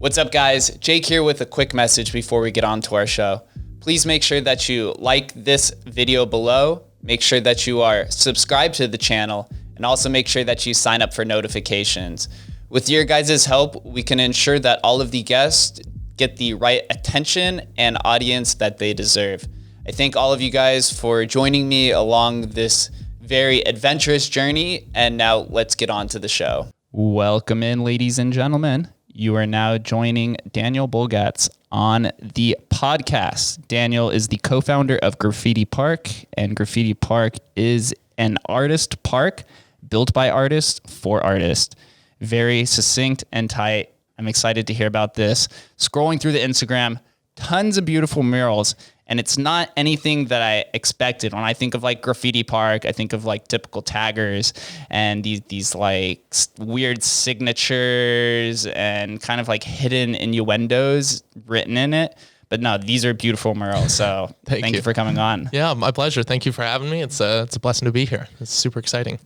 What's up, guys? Jake here with a quick message before we get on to our show. Please make sure that you like this video below, make sure that you are subscribed to the channel, and also make sure that you sign up for notifications. With your guys' help, we can ensure that all of the guests get the right attention and audience that they deserve. I thank all of you guys for joining me along this very adventurous journey, and now let's get on to the show. Welcome in, ladies and gentlemen. You are now joining Daniel Bulgatz on the podcast. Daniel is the co-founder of Graffiti Park, and Graffiti Park is an artist park built by artists for artists. Very succinct and tight. I'm excited to hear about this. Scrolling through the Instagram, tons of beautiful murals, and it's not anything that I expected. When I think of like Graffiti Park, I think of like typical taggers and these like weird signatures and kind of like hidden innuendos written in it. But no, these are beautiful murals. So thank you for coming on. Yeah, my pleasure. Thank you for having me. It's a blessing to be here. It's super exciting.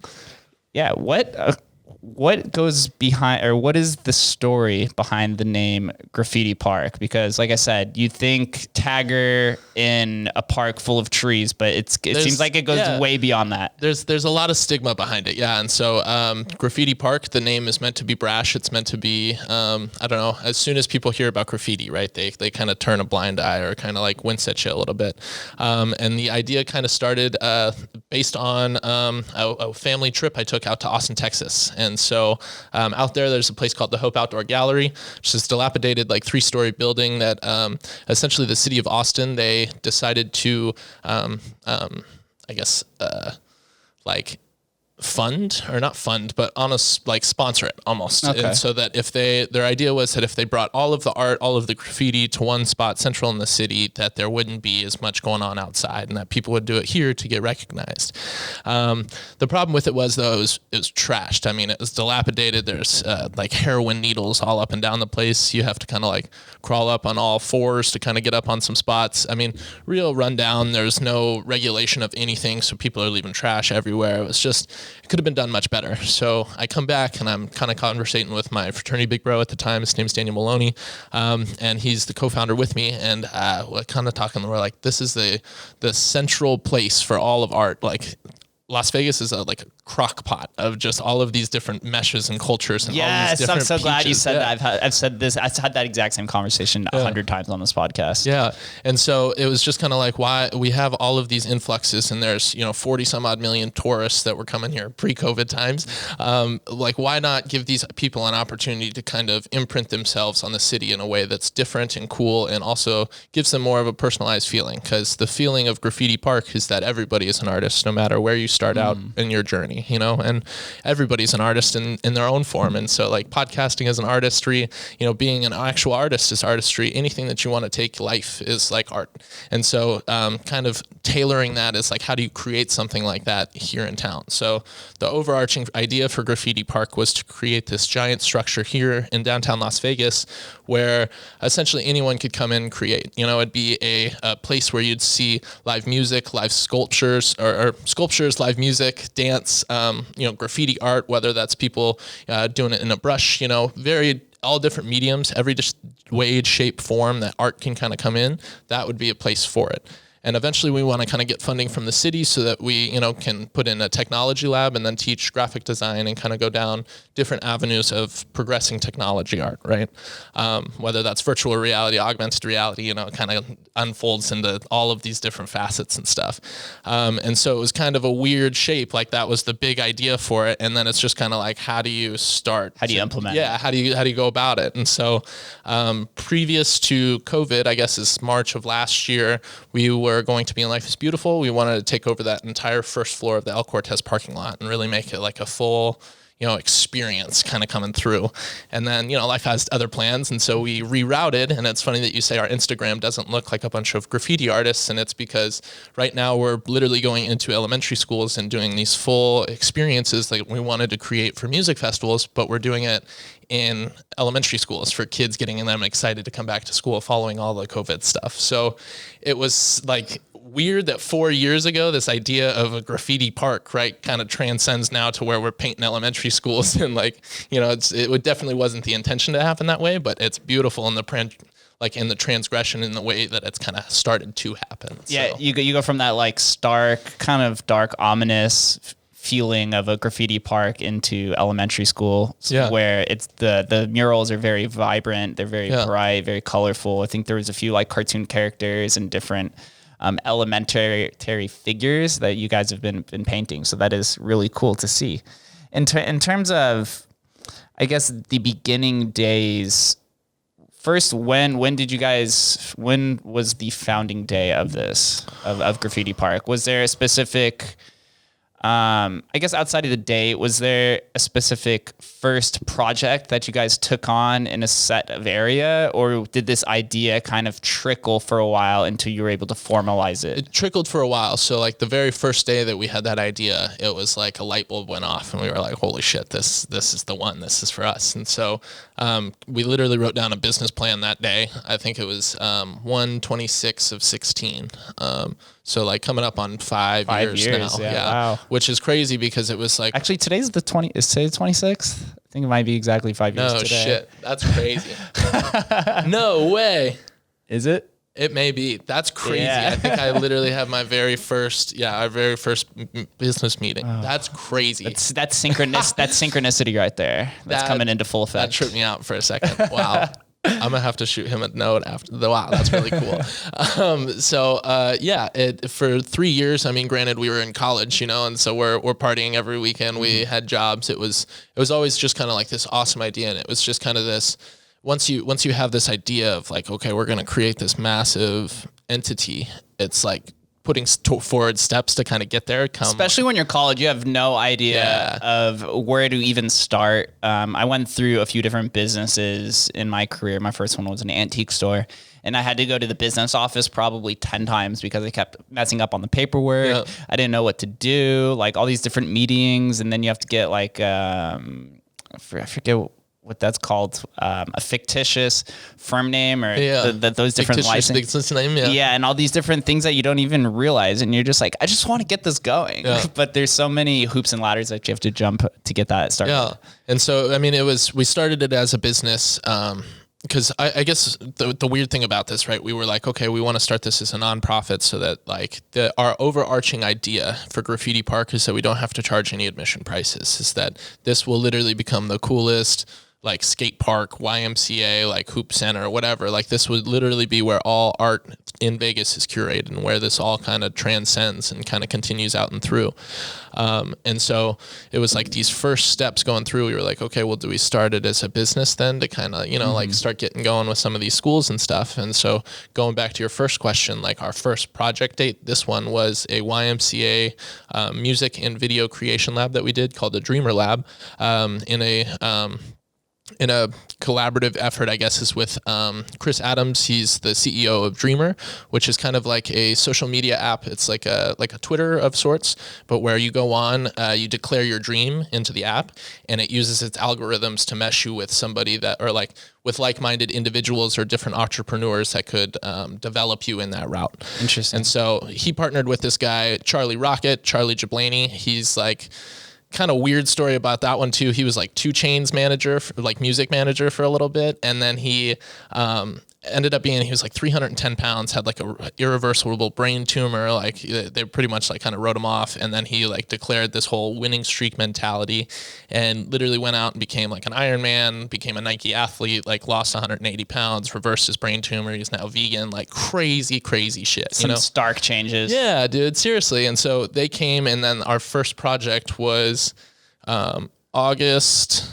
Yeah. What goes behind, or what is the story behind the name Graffiti Park? Because like I said, you think tagger in a park full of trees, but it seems like it goes way beyond that. There's a lot of stigma behind it. Yeah. And so Graffiti Park, the name is meant to be brash. It's meant to be, I don't know, as soon as people hear about graffiti, right, they kind of turn a blind eye or kind of like wince at you a little bit. And the idea kind of started based on a family trip I took out to Austin, Texas. And so out there's a place called the Hope Outdoor Gallery, which is a dilapidated like 3-story building that essentially the city of Austin, they decided to, like fund, or not fund, but like sponsor it almost. Okay. And so that their idea was that if they brought all of the art, all of the graffiti to one spot central in the city, that there wouldn't be as much going on outside and that people would do it here to get recognized. The problem with it was, though, it was trashed. I mean, it was dilapidated. There's like heroin needles all up and down the place. You have to kind of like crawl up on all fours to kind of get up on some spots. I mean, real rundown. There's no regulation of anything. So people are leaving trash everywhere. It was just, it could have been done much better. So I come back and I'm kind of conversating with my fraternity big bro at the time. His name's Daniel Maloney. And he's the co-founder with me. And we're kind of talking, we're like, this is the central place for all of art. Like Las Vegas is like a crock pot of just all of these different meshes and cultures. And all these different I'm so glad you said that. I've said this. I've had that exact same conversation 100 times on this podcast. Yeah. And so it was just kind of like, why we have all of these influxes, and there's, 40 some odd million tourists that were coming here pre-COVID times. Like, why not give these people an opportunity to kind of imprint themselves on the city in a way that's different and cool, and also gives them more of a personalized feeling? Because the feeling of Graffiti Park is that everybody is an artist, no matter where you start out in your journey, and everybody's an artist in their own form. And so like podcasting is an artistry, being an actual artist is artistry. Anything that you want to take life is like art. And so kind of tailoring that is like, how do you create something like that here in town? So the overarching idea for Graffiti Park was to create this giant structure here in downtown Las Vegas where essentially anyone could come in and create. It'd be a place where you'd see live music, live sculptures, or sculptures, live music, dance, graffiti art, whether that's people doing it in a brush, all different mediums, every way, shape, form that art can kind of come in, that would be a place for it. And eventually we want to kind of get funding from the city so that we, can put in a technology lab and then teach graphic design and kind of go down different avenues of progressing technology art, right? Whether that's virtual reality, augmented reality, kind of unfolds into all of these different facets and stuff. And so it was kind of a weird shape, like that was the big idea for it. And then it's just kind of like, how do you start? How do you implement it? Yeah, how do you go about it? And so previous to COVID, I guess is March of last year, we were going to be in Life is Beautiful. We wanted to take over that entire first floor of the El Cortez parking lot and really make it like a full, experience kind of coming through. And then, life has other plans. And so we rerouted. And it's funny that you say our Instagram doesn't look like a bunch of graffiti artists. And it's because right now we're literally going into elementary schools and doing these full experiences that we wanted to create for music festivals, but we're doing it in elementary schools for kids, getting them excited to come back to school following all the COVID stuff. So it was like, weird that 4 years ago, this idea of a graffiti park, right, kind of transcends now to where we're painting elementary schools. And like, you know, it definitely wasn't the intention to happen that way, but it's beautiful in the transgression in the way that it's kind of started to happen. Yeah, so. you go from that like stark, kind of dark, ominous feeling of a graffiti park into elementary school, where it's the murals are very vibrant, they're very bright, very colorful. I think there was a few like cartoon characters and different elementary figures that you guys have been painting. So that is really cool to see. In terms of, I guess, the beginning days. First, when was the founding day of this, of Graffiti Park? Was there a specific, I guess outside of the day, was there a specific first project that you guys took on in a set of area, or did this idea kind of trickle for a while until you were able to formalize it? It trickled for a while. So like the very first day that we had that idea, it was like a light bulb went off and we were like, holy shit, this is the one, this is for us. And so we literally wrote down a business plan that day. I think it was 1/26 of 16. So like coming up on 5 years now. Yeah. Wow. Which is crazy because it was like, actually today's the 26th? I think it might be exactly 5 years today. No shit. That's crazy. No way. Is it? It may be. That's crazy. Yeah. I think I literally have our very first business meeting. Oh. That's crazy. That's synchronicity right there. That's coming into full effect. That tripped me out for a second. Wow. I'm gonna have to shoot him a note after the wow. That's really cool. For 3 years. I mean, granted, we were in college, you know, and so we're partying every weekend. We had jobs. It was always just kind of like this awesome idea, and it was just kind of this. Once you have this idea of like, okay, we're gonna create this massive entity, it's like putting forward steps to kind of get there. Especially when you're college, you have no idea of where to even start. I went through a few different businesses in my career. My first one was an antique store, and I had to go to the business office probably 10 times because I kept messing up on the paperwork. Yeah. I didn't know what to do, like all these different meetings, and then you have to get like, I forget what that's called, a fictitious firm name or those different licenses. Yeah, and all these different things that you don't even realize, and you're just like, I just want to get this going. Yeah. But there's so many hoops and ladders that you have to jump to get that started. Yeah, and so I mean, we started it as a business. Because I guess the weird thing about this, right? We were like, okay, we want to start this as a nonprofit so that like our overarching idea for Graffiti Park is that we don't have to charge any admission prices. Is that this will literally become the coolest like skate park, YMCA, like hoop center, whatever. Like this would literally be where all art in Vegas is curated and where this all kind of transcends and kind of continues out and through. And so it was like these first steps going through, we were like, okay, well, do we start it as a business then to kind of, you know, like start getting going with some of these schools and stuff. And so going back to your first question, like our first project date, this one was a YMCA music and video creation lab that we did called the Dreamer Lab in a collaborative effort, I guess, is with Chris Adams. He's the CEO of Dreamer, which is kind of like a social media app. It's like a Twitter of sorts, but where you go on, you declare your dream into the app, and it uses its algorithms to mesh you with somebody that, or like with like-minded individuals or different entrepreneurs that could develop you in that route. Interesting. And so he partnered with this guy, Charlie Jablaney. He's like, kind of weird story about that one too. He was like 2 Chainz manager, like music manager for a little bit. And then he ended up being, he was like 310 pounds, had like a irreversible brain tumor. Like they pretty much like kind of wrote him off. And then he like declared this whole winning streak mentality and literally went out and became like an Ironman, became a Nike athlete, like lost 180 pounds, reversed his brain tumor. He's now vegan, like crazy shit. Some stark changes. Yeah, dude, seriously. And so they came, and then our first project was August.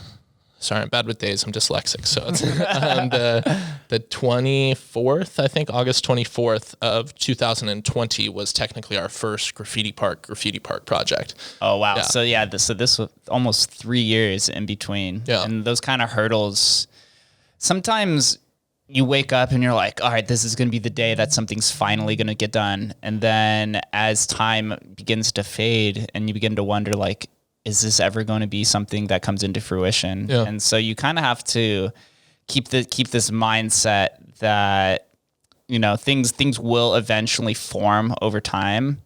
Sorry, I'm bad with days. I'm dyslexic. So it's the 24th, I think, August 24th of 2020 was technically our first Graffiti Park project. Oh, wow. Yeah. So this was almost 3 years in between. Yeah. And those kind of hurdles, sometimes you wake up and you're like, all right, this is going to be the day that something's finally going to get done. And then as time begins to fade and you begin to wonder, like, is this ever going to be something that comes into fruition? Yeah. And so you kind of have to keep this mindset that things will eventually form over time.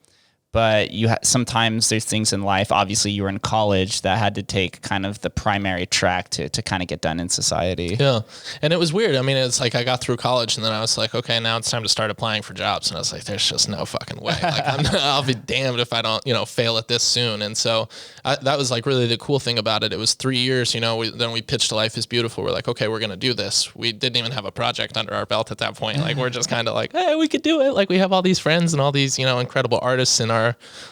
But sometimes there's things in life, obviously you were in college, that had to take kind of the primary track to kind of get done in society. Yeah. And it was weird. I mean, it's like I got through college and then I was like, okay, now it's time to start applying for jobs. And I was like, there's just no fucking way. Like I'll be damned if I don't, fail at this soon. And so that was like really the cool thing about it. It was 3 years, then we pitched Life is Beautiful. We're like, okay, we're going to do this. We didn't even have a project under our belt at that point. Like we're just kind of like, hey, we could do it. Like we have all these friends and all these, incredible artists in our,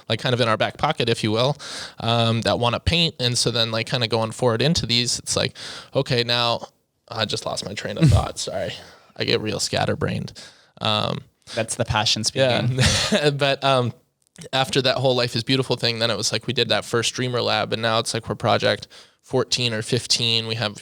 like kind of in our back pocket, if you will, that want to paint. And so then like kind of going forward into these, it's like, okay, now I just lost my train of thought. Sorry. I get real scatterbrained. That's the passion speaking. Yeah. But after that whole Life is Beautiful thing, then it was like we did that first Dreamer Lab, and now it's like we're project 14 or 15. We have,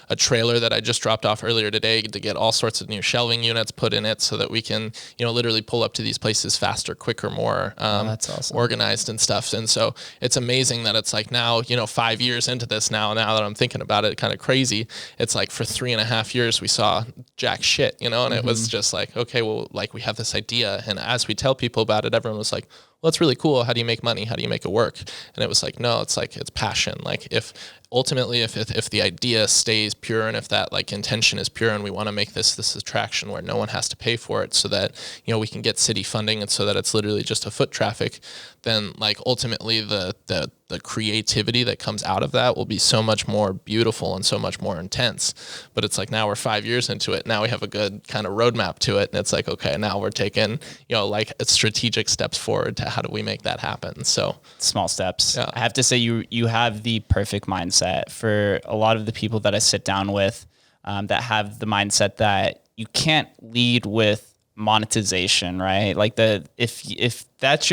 a trailer that I just dropped off earlier today to get all sorts of new shelving units put in it so that we can, literally pull up to these places faster, quicker, more that's awesome. Organized and stuff. And so it's amazing that it's like now, 5 years into this now that I'm thinking about it, kind of crazy. It's like for 3.5 years, we saw jack shit, and it was just like, okay, well, like we have this idea. And as we tell people about it, everyone was like, well, it's really cool. How do you make money? How do you make it work? And it was like, no, it's like, it's passion. Like if the idea stays pure and if that like intention is pure and we want to make this attraction where no one has to pay for it so that, we can get city funding and so that it's literally just a foot traffic, then like ultimately the creativity that comes out of that will be so much more beautiful and so much more intense. But it's like now we're 5 years into it. Now we have a good kind of roadmap to it. And it's like, okay, now we're taking, like strategic steps forward to how do we make that happen? So small steps. Yeah. I have to say you have the perfect mindset for a lot of the people that I sit down with that have the mindset that you can't lead with monetization, right? Like if that's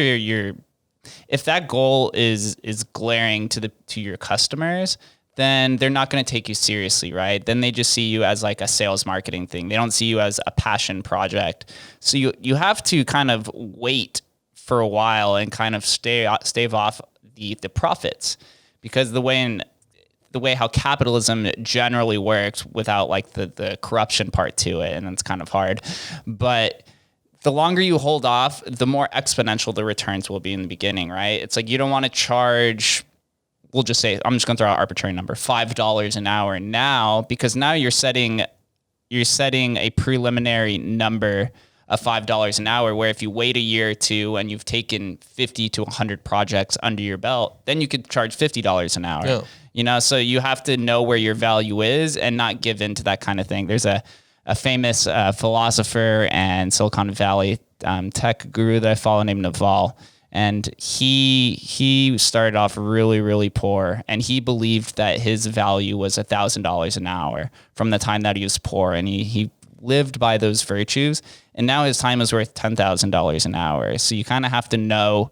if that goal is glaring to your customers, then they're not going to take you seriously, right? Then they just see you as like a sales marketing thing. They don't see you as a passion project. So you have to kind of wait for a while and kind of stave off the profits, because the way how capitalism generally works without like the corruption part to it, and it's kind of hard, but the longer you hold off, the more exponential the returns will be in the beginning, right? It's like you don't want to charge, we'll just say, I'm just going to throw out an arbitrary number, $5 an hour now, because now you're setting a preliminary number of $5 an hour, where if you wait a year or two and you've taken 50 to 100 projects under your belt, then you could charge $50 an hour. Yeah. So you have to know where your value is and not give in to that kind of thing. There's a famous philosopher and Silicon Valley tech guru that I follow named Naval. And he started off really, really poor. And he believed that his value was $1,000 an hour from the time that he was poor. And he lived by those virtues. And now his time is worth $10,000 an hour. So you kind of have to know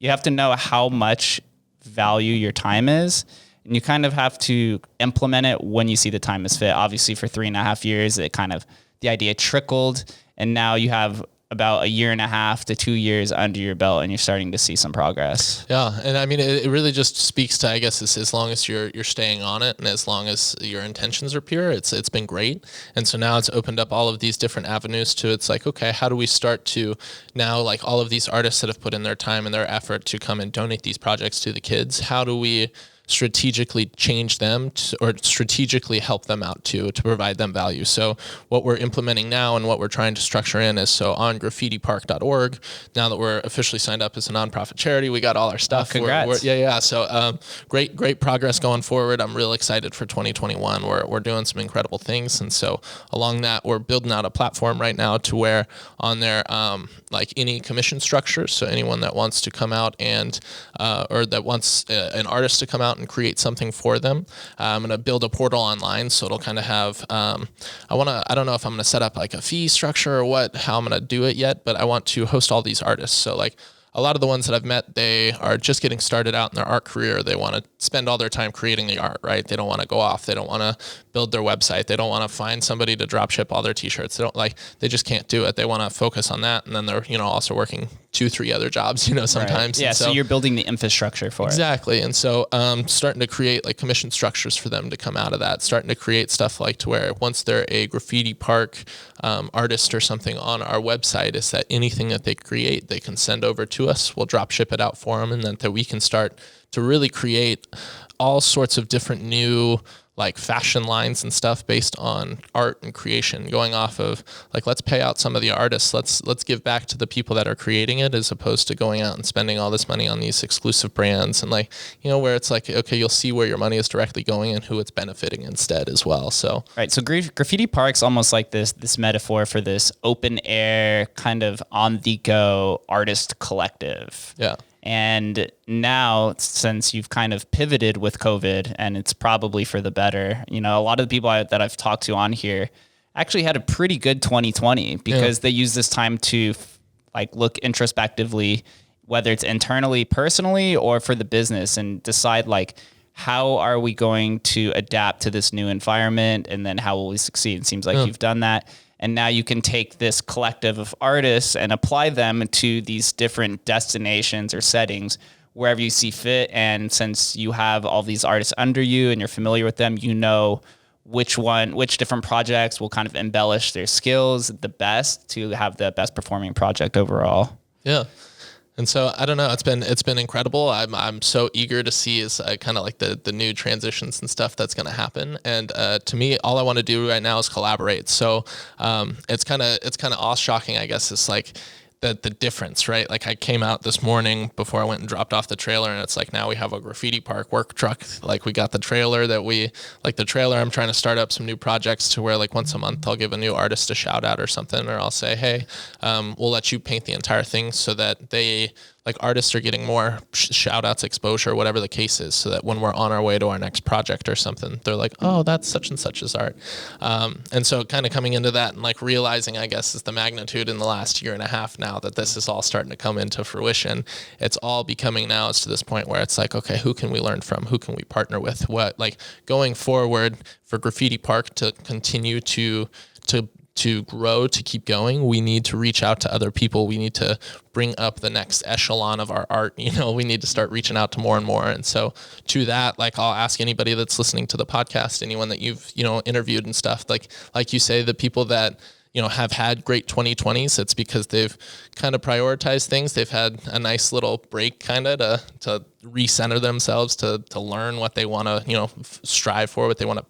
you have to know how much value your time is. And you kind of have to implement it when you see the time is fit. Obviously, for 3.5 years, the idea trickled, and now you have about 1.5 to 2 years under your belt, and you're starting to see some progress. Yeah, and I mean, it really just speaks to, I guess, as long as you're staying on it, and as long as your intentions are pure, it's been great. And so now it's opened up all of these different avenues to, it's like, okay, how do we start to now, like all of these artists that have put in their time and their effort to come and donate these projects to the kids, how do we strategically change them or strategically help them out to provide them value? So what we're implementing now and what we're trying to structure in is, so on graffitipark.org, now that we're officially signed up as a nonprofit charity, we got all our stuff. Congrats. So great progress going forward. I'm real excited for 2021. We're doing some incredible things. And so along that, we're building out a platform right now to where on there, like any commission structures, so anyone that wants to come out and or that wants an artist to come out and create something for them, I'm going to build a portal online, so it'll kind of have I don't know if I'm going to set up like a fee structure or how I'm going to do it yet, but I want to host all these artists. So like a lot of the ones that I've met, they are just getting started out in their art career. They want to spend all their time creating the art, right? They don't want to go off. They don't want to build their website. They don't want to find somebody to drop ship all their t-shirts. They just can't do it. They want to focus on that. And then they're, also working 2-3 other jobs, sometimes. Right. Yeah. So you're building the infrastructure for it. Exactly. And so starting to create like commission structures for them to come out of that, starting to create stuff like to where once they're a graffiti park artist or something on our website, is that anything that they create, they can send over to us. We'll drop ship it out for them. And then that we can start to really create all sorts of different new like fashion lines and stuff based on art and creation, going off of like, let's pay out some of the artists. Let's give back to the people that are creating it, as opposed to going out and spending all this money on these exclusive brands. And like, where it's like, okay, you'll see where your money is directly going and who it's benefiting instead as well. So, right. So Graffiti Park's almost like this metaphor for this open air kind of on the go artist collective. Yeah. And now, since you've kind of pivoted with COVID, and it's probably for the better, a lot of the people that I've talked to on here actually had a pretty good 2020 because they use this time to like look introspectively, whether it's internally, personally, or for the business, and decide like, how are we going to adapt to this new environment, and then how will we succeed? It seems like you've done that. And now you can take this collective of artists and apply them to these different destinations or settings wherever you see fit. And since you have all these artists under you and you're familiar with them, which different projects will kind of embellish their skills the best to have the best performing project overall. Yeah. And so I don't know. It's been incredible. I'm so eager to see is kind of like the new transitions and stuff that's going to happen. And to me, all I want to do right now is collaborate. So it's kind of awe shocking, I guess. It's like the difference, right? Like I came out this morning before I went and dropped off the trailer, and it's like now we have a graffiti park work truck. Like we got the trailer I'm trying to start up some new projects to where like once a month I'll give a new artist a shout out or something, or I'll say, hey, we'll let you paint the entire thing, so that they like artists are getting more shout outs, exposure, whatever the case is, so that when we're on our way to our next project or something, they're like, oh, that's such and such's art. And so kind of coming into that and like realizing, I guess, is the magnitude in the last year and a half now that this is all starting to come into fruition. It's all becoming now, it's to this point where it's like, okay, who can we learn from? Who can we partner with? What, like going forward for Graffiti Park to continue to grow, to keep going, we need to reach out to other people. We need to bring up the next echelon of our art. We need to start reaching out to more and more. And so to that, like I'll ask anybody that's listening to the podcast, anyone that you've, interviewed and stuff, like you say, the people that, have had great 2020s, it's because they've kind of prioritized things. They've had a nice little break kind of to recenter themselves, to learn what they want to, strive for, what they want to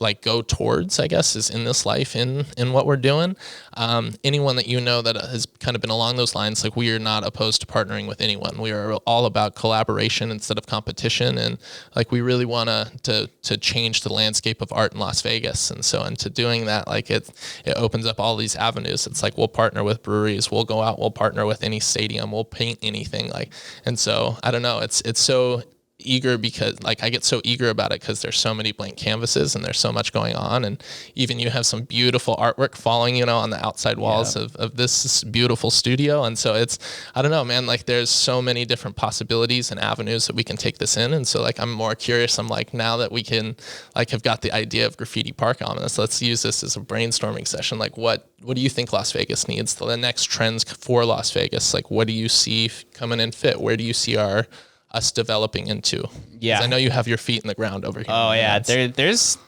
like go towards, I guess, is in this life, in what we're doing. Anyone that that has kind of been along those lines, like we are not opposed to partnering with anyone. We are all about collaboration instead of competition, and like we really want to change the landscape of art in Las Vegas. And so into doing that, like it opens up all these avenues. It's like we'll partner with breweries, we'll go out, we'll partner with any stadium, we'll paint anything. And so I don't know, it's so eager because like I get so eager about it because there's so many blank canvases and there's so much going on, and even you have some beautiful artwork falling on the outside walls of this beautiful studio. And so it's, I don't know, man, like there's so many different possibilities and avenues that we can take this in. And so like I'm more curious. I'm like, now that we can like have got the idea of Graffiti Park on this, let's use this as a brainstorming session. Like what do you think Las Vegas needs? The next trends for Las Vegas, like what do you see coming in fit? Where do you see us developing into? Yeah. 'Cause I know you have your feet in the ground over here. Oh yeah. There's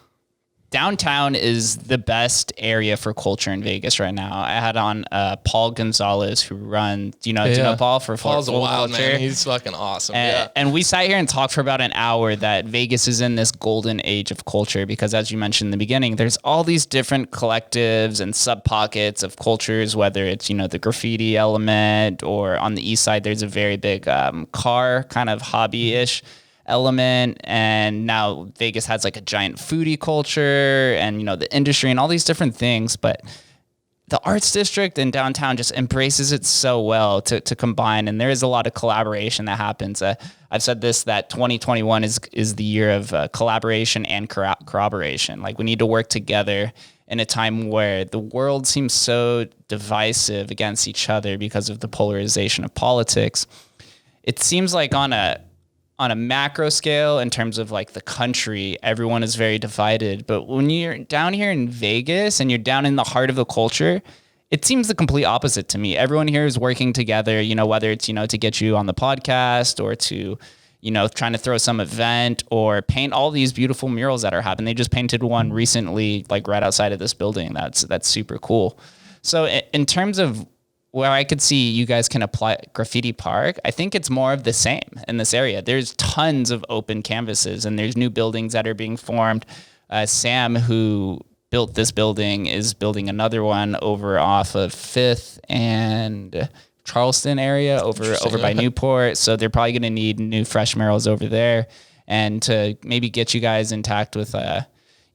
downtown is the best area for culture in Vegas right now. I had on Paul Gonzalez, who runs, do you know Paul for Paul's Full a wild Culture? man. He's fucking awesome. And we sat here and talked for about an hour that Vegas is in this golden age of culture because, as you mentioned in the beginning, there's all these different collectives and sub pockets of cultures, whether it's, the graffiti element, or on the east side, there's a very big car kind of hobby-ish element. And now Vegas has like a giant foodie culture and, the industry and all these different things. But the arts district in downtown just embraces it so well to combine. And there is a lot of collaboration that happens. I've said this, that 2021 is the year of collaboration and corroboration. Like we need to work together in a time where the world seems so divisive against each other because of the polarization of politics. It seems like on a macro scale, in terms of like the country, everyone is very divided. But when you're down here in Vegas and you're down in the heart of the culture, it seems the complete opposite to me. Everyone here is working together, whether it's, to get you on the podcast or to, trying to throw some event or paint all these beautiful murals that are happening. They just painted one recently, like right outside of this building. That's super cool. So in terms of where I could see you guys can apply Graffiti Park, I think it's more of the same in this area. There's tons of open canvases and there's new buildings that are being formed. Sam, who built this building, is building another one over off of 5th and Charleston area over by Newport. So they're probably going to need new fresh murals over there. And to maybe get you guys intact with,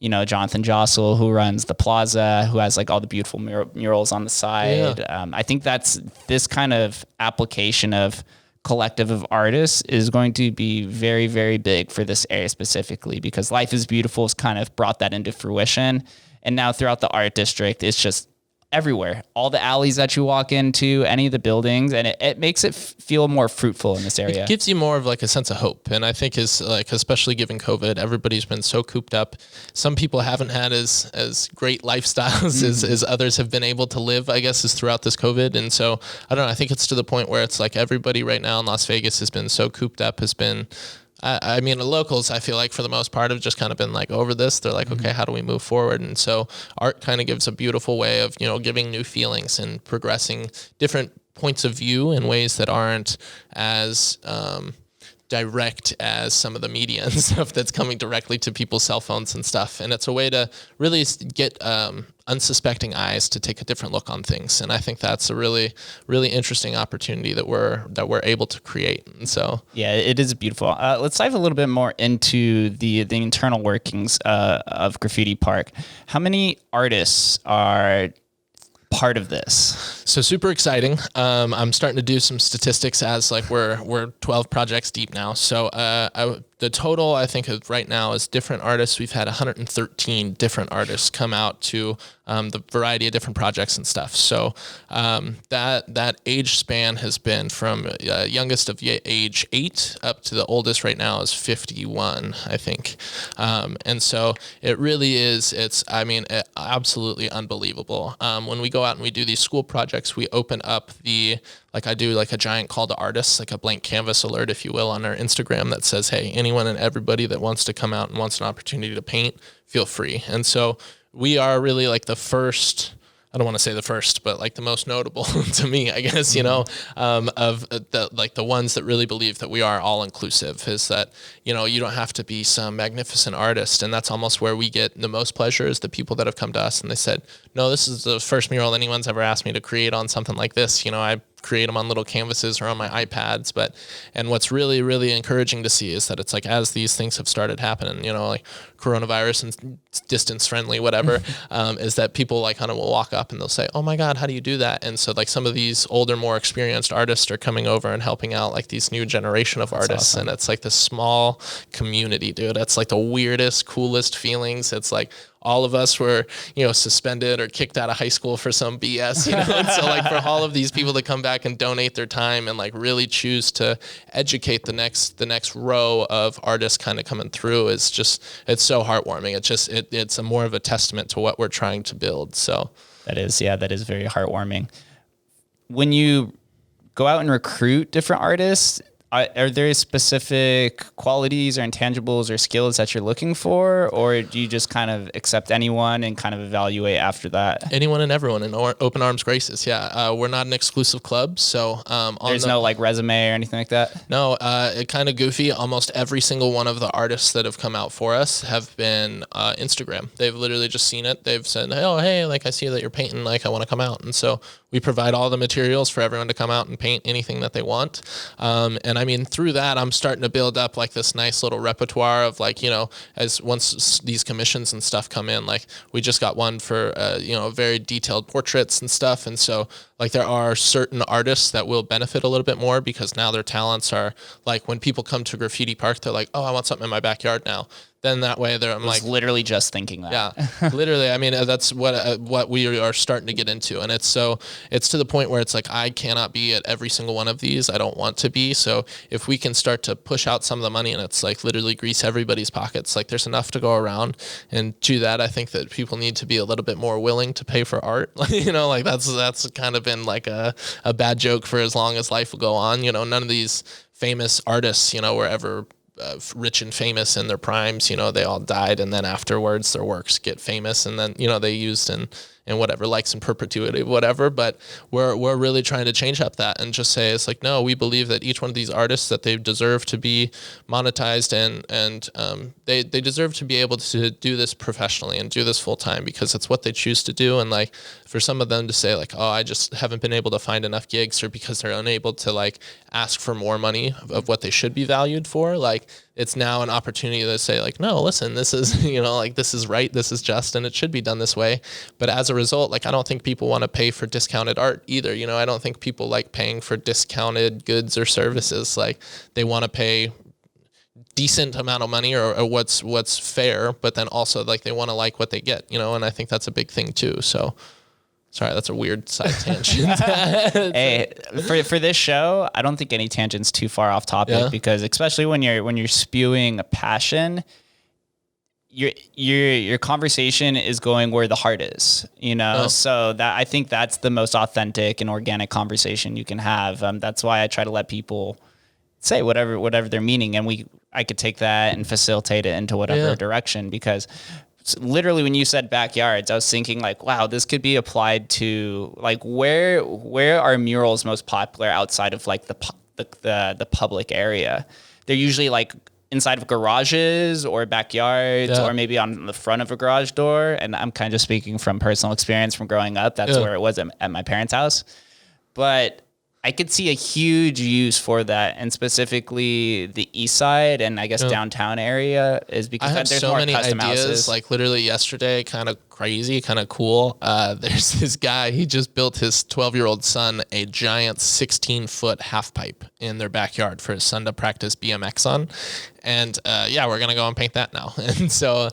Jonathan Jossel, who runs the plaza, who has like all the beautiful murals on the side. Yeah. I think that's this kind of application of collective of artists is going to be very, very big for this area specifically, because Life is Beautiful has kind of brought that into fruition. And now throughout the art district, it's just everywhere, all the alleys that you walk into, any of the buildings, and it makes it feel more fruitful in this area. It gives you more of like a sense of hope. And I think is like, especially given COVID, everybody's been so cooped up. Some people haven't had as great lifestyles as others have been able to live, I guess, is throughout this COVID. And so I don't know, I think it's to the point where it's like everybody right now in Las Vegas has been so cooped up, has been, I mean, the locals, I feel like for the most part have just kind of been like over this. They're like, okay, how do we move forward? And so art kind of gives a beautiful way of, giving new feelings and progressing different points of view in ways that aren't as direct as some of the media and stuff that's coming directly to people's cell phones and stuff. And it's a way to really get unsuspecting eyes to take a different look on things. And I think that's a really, really interesting opportunity that we're able to create. And so, yeah, it is beautiful. Let's dive a little bit more into the internal workings of Graffiti Park. How many artists are part of this? So super exciting. I'm starting to do some statistics as like we're 12 projects deep now. So the total I think of right now is different artists. We've had 113 different artists come out to the variety of different projects and stuff. So that age span has been from youngest of age 8 up to the oldest right now is 51, I think. And so it really is, absolutely unbelievable. When we go out and we do these school projects, we open up I do like a giant call to artists, like a blank canvas alert, if you will, on our Instagram that says, hey, anyone and everybody that wants to come out and wants an opportunity to paint, feel free. And so we are really like the first, I don't want to say the first, but like the most notable to me, I guess, of the ones that really believe that we are all inclusive, is that, you don't have to be some magnificent artist. And that's almost where we get the most pleasure, is the people that have come to us and they said, no, this is the first mural anyone's ever asked me to create on something like this. I create them on little canvases or on my iPads. And what's really, really encouraging to see is that it's like, as these things have started happening, like coronavirus and distance friendly, whatever, is that people like kind of will walk up and they'll say, oh my God, how do you do that? And so like some of these older, more experienced artists are coming over and helping out like these new generation of artists. Awesome. And it's like this small community, dude. That's like the weirdest, coolest feelings. It's like, all of us were, suspended or kicked out of high school for some BS, And so like for all of these people to come back and donate their time and like really choose to educate the next row of artists kind of coming through is just, it's so heartwarming. It's a more of a testament to what we're trying to build. So that is very heartwarming. When you go out and recruit different artists, are there specific qualities or intangibles or skills that you're looking for, or do you just kind of accept anyone and kind of evaluate after that? Anyone and everyone in open arms gracious. Yeah. We're not an exclusive club. So, there's no like resume or anything like that. No, it kind of goofy. Almost every single one of the artists that have come out for us have been, Instagram. They've literally just seen it. They've said, oh, hey, like I see that you're painting, like I want to come out. And so we provide all the materials for everyone to come out and paint anything that they want. And I mean, through that, I'm starting to build up like this nice little repertoire of like, as once these commissions and stuff come in, like we just got one for, very detailed portraits and stuff. And so like there are certain artists that will benefit a little bit more because now their talents are like, when people come to Graffiti Park, they're like, oh, I want something in my backyard now. then that way I'm like, literally just thinking that. Yeah, literally. I mean, that's what we are starting to get into. And it's to the point where it's like, I cannot be at every single one of these. I don't want to be. So if we can start to push out some of the money and it's like literally grease everybody's pockets, like there's enough to go around. And to that, I think that people need to be a little bit more willing to pay for art. You know, like that's kind of been like a bad joke for as long as life will go on. You know, none of these famous artists, you know, were ever rich and famous in their primes. You know, they all died, and then afterwards their works get famous, and then, you know, they used in whatever, likes in perpetuity, whatever. But we're really trying to change up that and just say, it's like, no, we believe that each one of these artists, that they deserve to be monetized, and they deserve to be able to do this professionally and do this full time, because it's what they choose to do. And like, for some of them to say like, oh, I just haven't been able to find enough gigs, or because they're unable to like ask for more money of what they should be valued for, like, it's now an opportunity to say like, no, listen, this is, you know, like, this is right, this is just, and it should be done this way. But as a result, like, I don't think people want to pay for discounted art either. You know, I don't think people like paying for discounted goods or services. Like, they want to pay decent amount of money, or what's fair, but then also like they want to like what they get, you know. And I think that's a big thing too. So sorry, that's a weird side tangent. Hey, for this show, I don't think any tangent's too far off topic, because especially when you're spewing a passion, your conversation is going where the heart is, you know. So that, I think that's the most authentic and organic conversation you can have. That's why I try to let people say whatever they're meaning, and I could take that and facilitate it into whatever direction, because literally when you said backyards, I was thinking like, wow, this could be applied to like, where are murals most popular outside of like the public area? They're usually like inside of garages or backyards, or maybe on the front of a garage door. And I'm kind of speaking from personal experience from growing up. That's where it was at my parents' house. But I could see a huge use for that, and specifically the east side and I guess downtown area, is because there's so more many custom ideas. houses. Like literally yesterday, kind of crazy, kind of cool. There's this guy, he just built his 12-year-old son a giant 16-foot half pipe in their backyard for his son to practice BMX on. And we're going to go and paint that now. And so,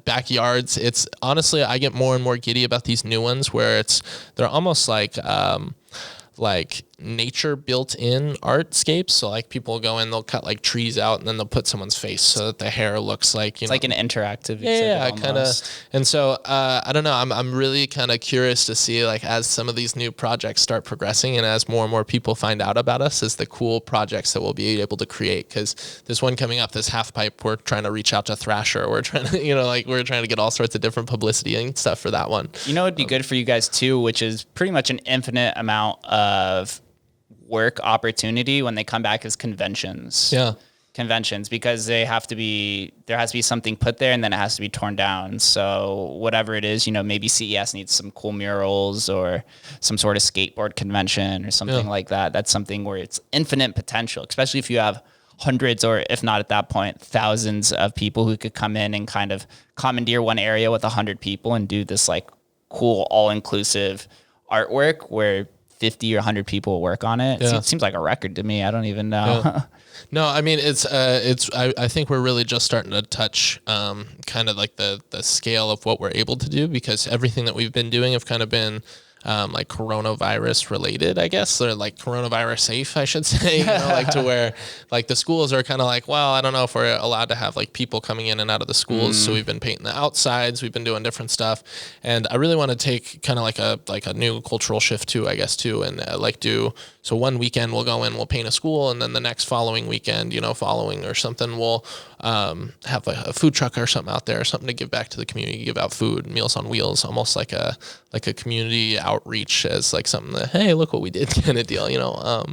backyards, it's honestly, I get more and more giddy about these new ones where they're almost like nature built in artscapes. So like people go in, they'll cut like trees out, and then they'll put someone's face so that the hair looks like, it's like an interactive exhibit kind of. And so I don't know, I'm really kind of curious to see, like, as some of these new projects start progressing and as more and more people find out about us, is the cool projects that we'll be able to create. Because this one coming up, this half pipe, we're trying to reach out to Thrasher, we're trying to, you know, like, we're trying to get all sorts of different publicity and stuff for that one. You know, it'd be good for you guys too, which is pretty much an infinite amount of work opportunity when they come back, as conventions, because there has to be something put there, and then it has to be torn down. So whatever it is, you know, maybe CES needs some cool murals or some sort of skateboard convention or something like that. That's something where it's infinite potential, especially if you have hundreds, or if not at that point, thousands of people who could come in and kind of commandeer one area with 100 people and do this like cool all-inclusive artwork where 50 or 100 people work on it. It seems like a record to me. I don't even know. No, I mean, I think we're really just starting to touch kind of like the scale of what we're able to do, because everything that we've been doing have kind of been like coronavirus related, I guess, or like coronavirus safe, I should say, you know, like to where like the schools are kind of like, well, I don't know if we're allowed to have like people coming in and out of the schools. So we've been painting the outsides, we've been doing different stuff. And I really want to take kind of like a new cultural shift too, I guess, too. And so one weekend we'll go in, we'll paint a school, and then the next following weekend, you know, following or something, we'll have a food truck or something out there, something to give back to the community, give out food, Meals on Wheels, almost like a community outreach, as like something that, hey, look what we did kind of deal, you know.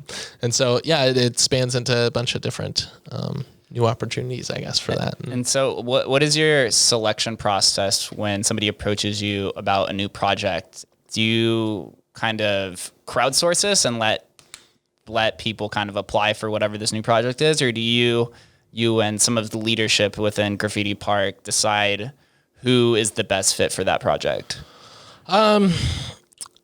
And so, it spans into a bunch of different new opportunities, I guess, for that. And so what is your selection process when somebody approaches you about a new project? Do you kind of crowdsource this and let people kind of apply for whatever this new project is, or do you and some of the leadership within Graffiti Park decide who is the best fit for that project?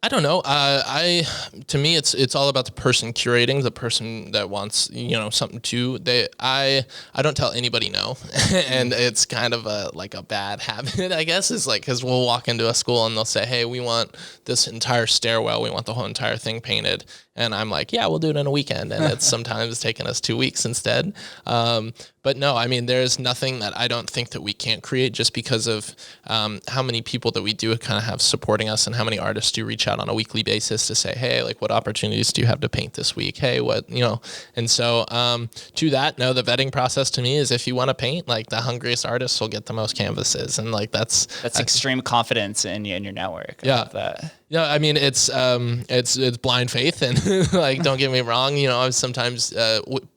I don't know. To me, it's all about the person curating, the person that wants, something to. I don't tell anybody no, and it's kind of like a bad habit, I guess. Is like because we'll walk into a school and they'll say, "Hey, we want this entire stairwell. We want the whole entire thing painted," and I'm like, "Yeah, we'll do it in a weekend," and it's sometimes taking us 2 weeks instead. But no, I mean, there's nothing that I don't think that we can't create just because of how many people that we do kind of have supporting us and how many artists do reach out on a weekly basis to say, hey, like what opportunities do you have to paint this week? Hey, and so to that, no, the vetting process to me is if you want to paint, like the hungriest artists will get the most canvases. And like that's extreme confidence in your network. Yeah. I love that. Yeah, I mean it's blind faith, and like don't get me wrong, sometimes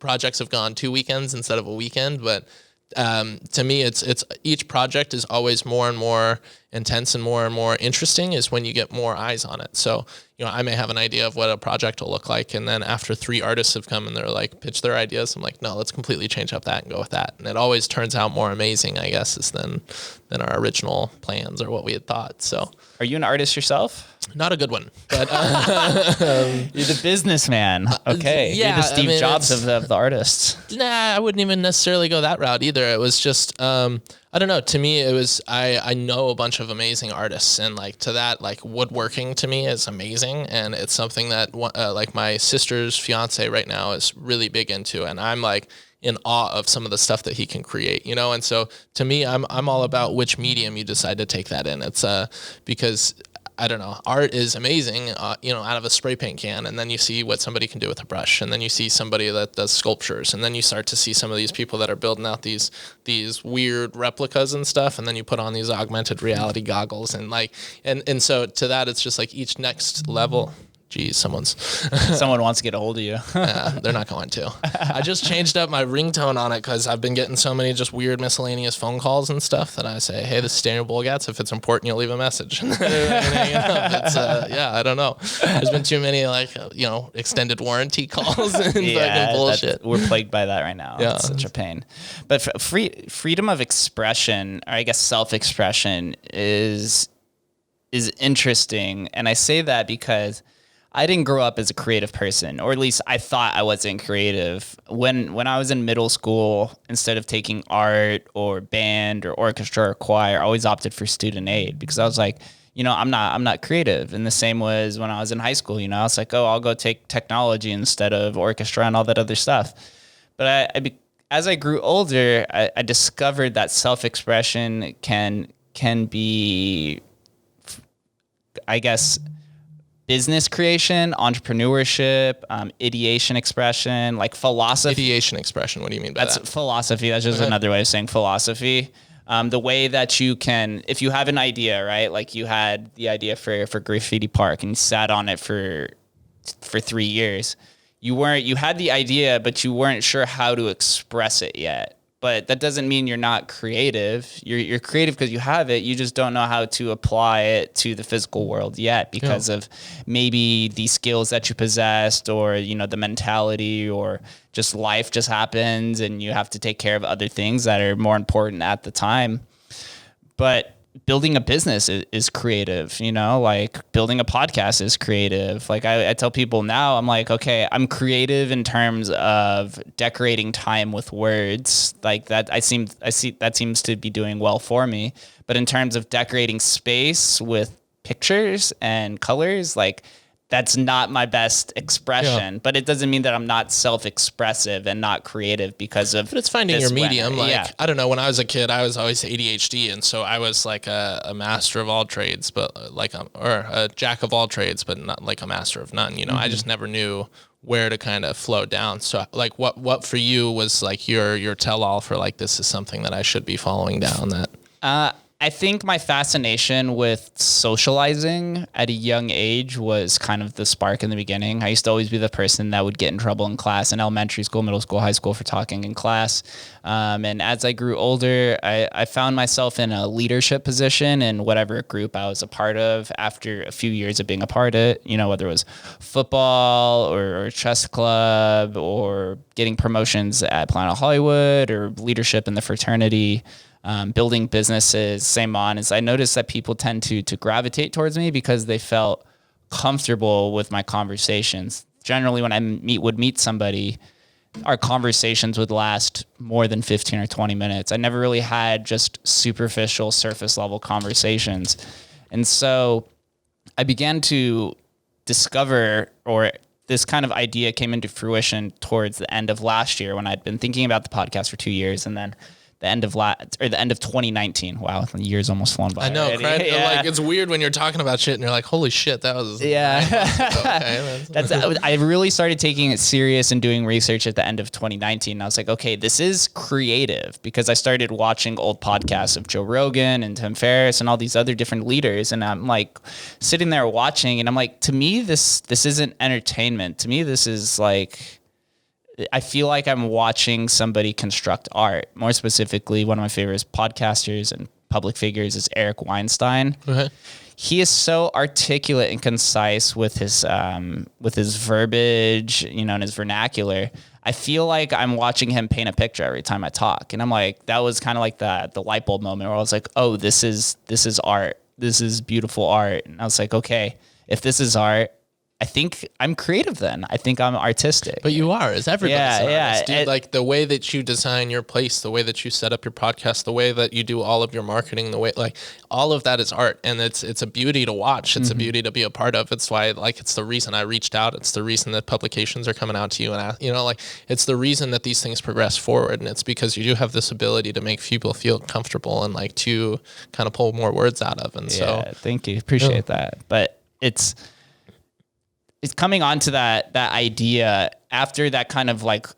projects have gone 2 weekends instead of a weekend, but to me it's each project is always more and more intense and more interesting is when you get more eyes on it. So I may have an idea of what a project will look like, and then after 3 artists have come and they're like pitch their ideas, I'm like, no, let's completely change up that and go with that, and it always turns out more amazing, I guess, than our original plans or what we had thought. So are you an artist yourself? Not a good one, but you're the businessman. Okay, yeah, you're the Steve Jobs of the artists. Nah, I wouldn't even necessarily go that route either. It was just I don't know. To me, it was I know a bunch of amazing artists, and like to that, like woodworking to me is amazing, and it's something that like my sister's fiance right now is really big into, and I'm like in awe of some of the stuff that he can create, and so to me, I'm all about which medium you decide to take that in. It's because I don't know, art is amazing, out of a spray paint can, and then you see what somebody can do with a brush, and then you see somebody that does sculptures, and then you start to see some of these people that are building out these weird replicas and stuff, and then you put on these augmented reality goggles, and and so to that, it's just like each next level. Geez, someone wants to get a hold of you. They're not going to. I just changed up my ringtone on it because I've been getting so many just weird miscellaneous phone calls and stuff that I say, hey, this is Daniel Bulgatz. If it's important, you'll leave a message. It's, I don't know. There's been too many extended warranty calls and fucking bullshit. We're plagued by that right now. Yeah. It's such a pain. But freedom of expression, or I guess self-expression, is interesting. And I say that because I didn't grow up as a creative person, or at least I thought I wasn't creative. When I was in middle school, instead of taking art or band or orchestra or choir, I always opted for student aid because I was like, I'm not creative. And the same was when I was in high school, I was like, oh, I'll go take technology instead of orchestra and all that other stuff. But as I grew older, I discovered that self-expression can be, I guess, business creation, entrepreneurship, ideation expression, like philosophy. Ideation expression. What do you mean by that? That's philosophy. That's just another way of saying philosophy. The way that you can, if you have an idea, right? Like you had the idea for Graffiti Park and you sat on it for 3 years. You had the idea, but you weren't sure how to express it yet. But that doesn't mean you're not creative. You're creative because you have it. You just don't know how to apply it to the physical world yet because of maybe the skills that you possessed, or the mentality, or just life just happens and you have to take care of other things that are more important at the time. But building a business is creative, like building a podcast is creative. Like I tell people now, I'm like, okay, I'm creative in terms of decorating time with words, like that. I see that seems to be doing well for me. But in terms of decorating space with pictures and colors, like that's not my best expression, but it doesn't mean that I'm not self-expressive and not creative because of. But it's finding your medium. I don't know. When I was a kid, I was always ADHD, and so I was like a master of all trades, but or a jack of all trades, but not like a master of none. I just never knew where to kind of flow down. So like, what for you was like your tell-all for like this is something that I should be following down? That. I think my fascination with socializing at a young age was kind of the spark in the beginning. I used to always be the person that would get in trouble in class, in elementary school, middle school, high school, for talking in class. And as I grew older, I found myself in a leadership position in whatever group I was a part of after a few years of being a part of it, whether it was football or chess club or getting promotions at Planet Hollywood or leadership in the fraternity. Building businesses, same on, is I noticed that people tend to gravitate towards me because they felt comfortable with my conversations. Generally, when I would meet somebody, our conversations would last more than 15 or 20 minutes. I never really had just superficial, surface level conversations. And so I began to discover, or this kind of idea came into fruition towards the end of last year when I'd been thinking about the podcast for 2 years, and then the end of 2019. Wow, the year's almost flown by. I know, already. like it's weird when you're talking about shit and you're like, holy shit, that was okay. I really started taking it serious and doing research at the end of 2019. I was like, okay, this is creative, because I started watching old podcasts of Joe Rogan and Tim Ferriss and all these other different leaders, and I'm like sitting there watching, and I'm like, to me, this isn't entertainment. To me, this is like, I feel like I'm watching somebody construct art. More specifically, one of my favorite podcasters and public figures is Eric Weinstein. Okay. He is so articulate and concise with his verbiage, and his vernacular. I feel like I'm watching him paint a picture every time I talk. And I'm like, that was kind of like the light bulb moment where I was like, oh, this is art. This is beautiful art. And I was like, okay, if this is art, I think I'm creative then. I think I'm artistic. But you are, as everybody's an artist, dude. And, like the way that you design your place, the way that you set up your podcast, the way that you do all of your marketing, the way, like, all of that is art. And it's a beauty to watch. It's a beauty to be a part of. It's why, like, it's the reason I reached out. It's the reason that publications are coming out to you. And, it's the reason that these things progress forward. And it's because you do have this ability to make people feel comfortable and, like, to kind of pull more words out of. And so, thank you. Appreciate that. But it's coming onto that idea after that kind of like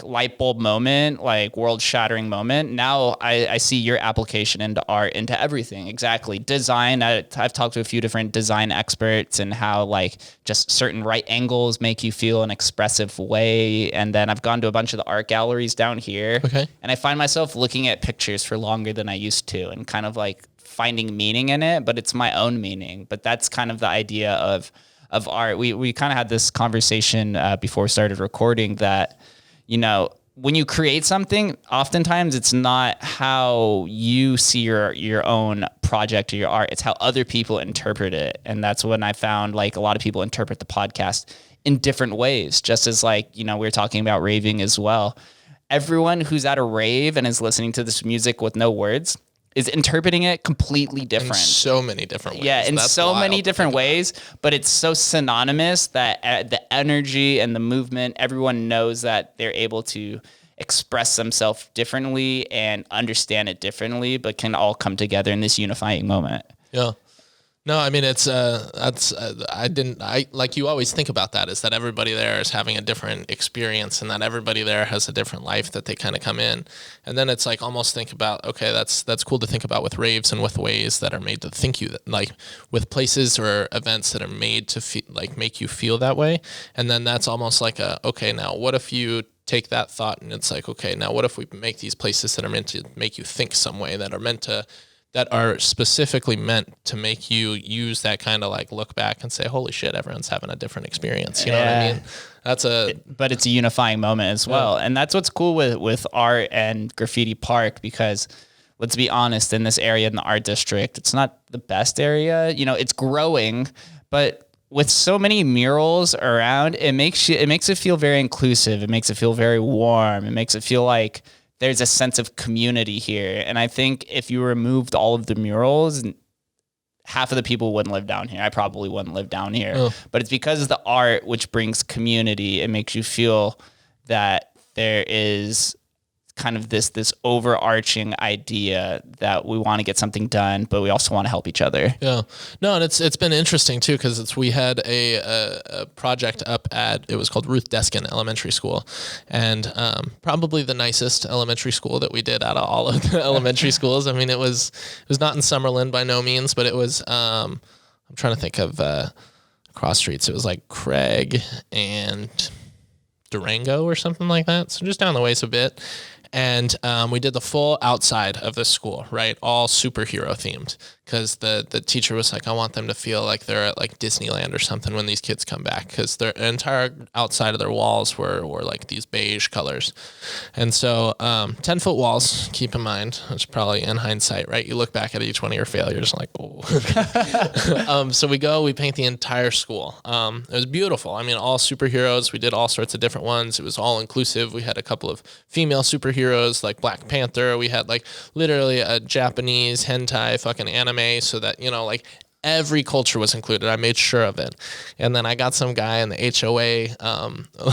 light bulb moment, like world shattering moment. Now I see your application into art, into everything. Exactly. Design. I've talked to a few different design experts and how like just certain right angles make you feel an expressive way. And then I've gone to a bunch of the art galleries down here. Okay. And I find myself looking at pictures for longer than I used to, and kind of like finding meaning in it, but it's my own meaning. But that's kind of the idea of art. We kind of had this conversation before we started recording that, when you create something, oftentimes it's not how you see your own project or your art. It's how other people interpret it. And that's when I found like a lot of people interpret the podcast in different ways, just as like, we were talking about raving as well. Everyone who's at a rave and is listening to this music with no words is interpreting it completely different. In so many different ways. Yeah, in so many different ways, but it's so synonymous that the energy and the movement, everyone knows that they're able to express themselves differently and understand it differently, but can all come together in this unifying moment. Yeah. No, I mean, it's, like you always think about that, is that everybody there is having a different experience, and that everybody there has a different life that they kind of come in. And then it's like, almost think about, okay, that's cool to think about with raves and with ways that are made to think you, like with places or events that are made to make you feel that way. And then that's almost like okay, now what if you take that thought and it's like, okay, now what if we make these places that are meant to make you think some way, that are specifically meant to make you use that kind of like look back and say, holy shit, everyone's having a different experience. You know what I mean? But it's a unifying moment as well. And that's what's cool with art and Graffiti Park, because let's be honest, in this area, in the art district, it's not the best area. It's growing, but with so many murals around, it makes it feel very inclusive. It makes it feel very warm. It makes it feel like there's a sense of community here. And I think if you removed all of the murals, half of the people wouldn't live down here. I probably wouldn't live down here. Oh. But it's because of the art, which brings community. It makes you feel that there is kind of this overarching idea that we want to get something done, but we also want to help each other. Yeah. No, and it's been interesting too, because we had a project up at, it was called Ruth Deskin Elementary School, and probably the nicest elementary school that we did out of all of the elementary schools. I mean, it was not in Summerlin by no means, but it was, I'm trying to think of cross streets. It was like Craig and Durango or something like that. So just down the ways a bit. And we did the full outside of the school, right? All superhero themed, because the teacher was like, I want them to feel like they're at like Disneyland or something when these kids come back, because their entire outside of their walls were like these beige colors. And so 10-foot walls, keep in mind, it's probably in hindsight, right? You look back at each one of your failures like, oh. So we paint the entire school. It was beautiful. I mean, all superheroes. We did all sorts of different ones. It was all inclusive. We had a couple of female superheroes like Black Panther. We had like literally a Japanese hentai fucking anime, so that, you know, like every culture was included. I made sure of it. And then I got some guy in the HOA,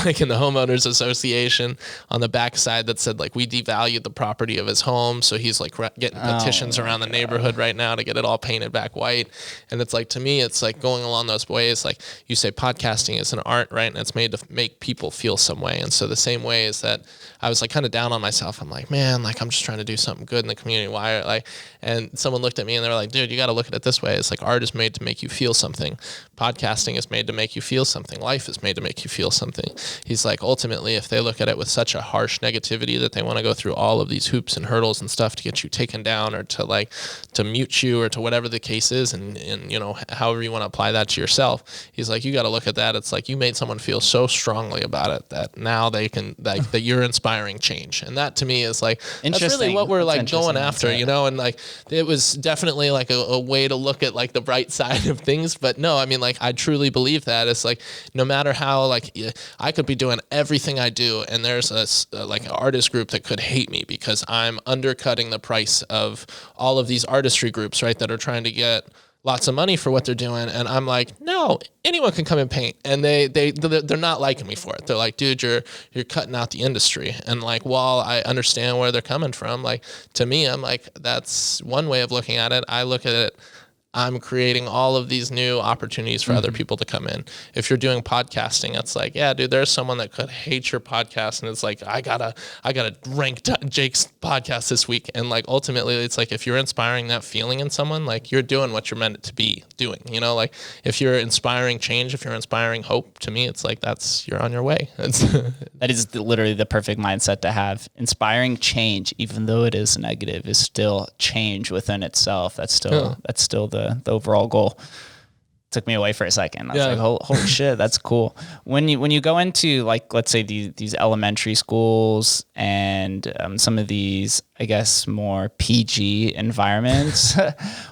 like in the homeowners association, on the backside that said like, we devalued the property of his home. So he's like getting petitions around the neighborhood right now to get it all painted back white. And it's like, to me, it's like going along those ways. Like you say, podcasting is an art, right? And it's made to make people feel some way. And so the same way is that I was like kind of down on myself. I'm like, man, like I'm just trying to do something good in the community. Why? Like, and someone looked at me and they were like, dude, you got to look at it this way. It's like art is made to make you feel something. Podcasting is made to make you feel something. Life is made to make you feel something. He's like, ultimately, if they look at it with such a harsh negativity that they want to go through all of these hoops and hurdles and stuff to get you taken down or to like to mute you or to whatever the case is, and you know, however you want to apply that to yourself, he's like, you got to look at that. It's like you made someone feel so strongly about it that now they can like that you're inspiring change. And that to me is like, that's really what we're like going after, you know. And like it was definitely like a way to look at like the bright side of things. But no, I mean, like I truly believe that it's like no matter how like I could be doing everything I do and there's a like an artist group that could hate me because I'm undercutting the price of all of these artistry groups, right, that are trying to get lots of money for what they're doing. And I'm like, no, anyone can come and paint. And they're not liking me for it. They're like, dude, you're cutting out the industry. And like, while I understand where they're coming from, like to me, I'm like, that's one way of looking at it. I look at it, I'm creating all of these new opportunities for other people to come in. If you're doing podcasting, it's like, yeah, dude, there's someone that could hate your podcast. And it's like, I gotta rank Jake's podcast this week. And like, ultimately it's like, if you're inspiring that feeling in someone, like you're doing what you're meant to be doing, you know, like if you're inspiring change, if you're inspiring hope, to me, it's like, you're on your way. That is literally the perfect mindset to have. Inspiring change, even though it is negative, is still change within itself. That's still the overall goal. Took me away for a second. I was like, holy shit, that's cool. When you go into like, let's say these elementary schools and some of these, I guess, more PG environments,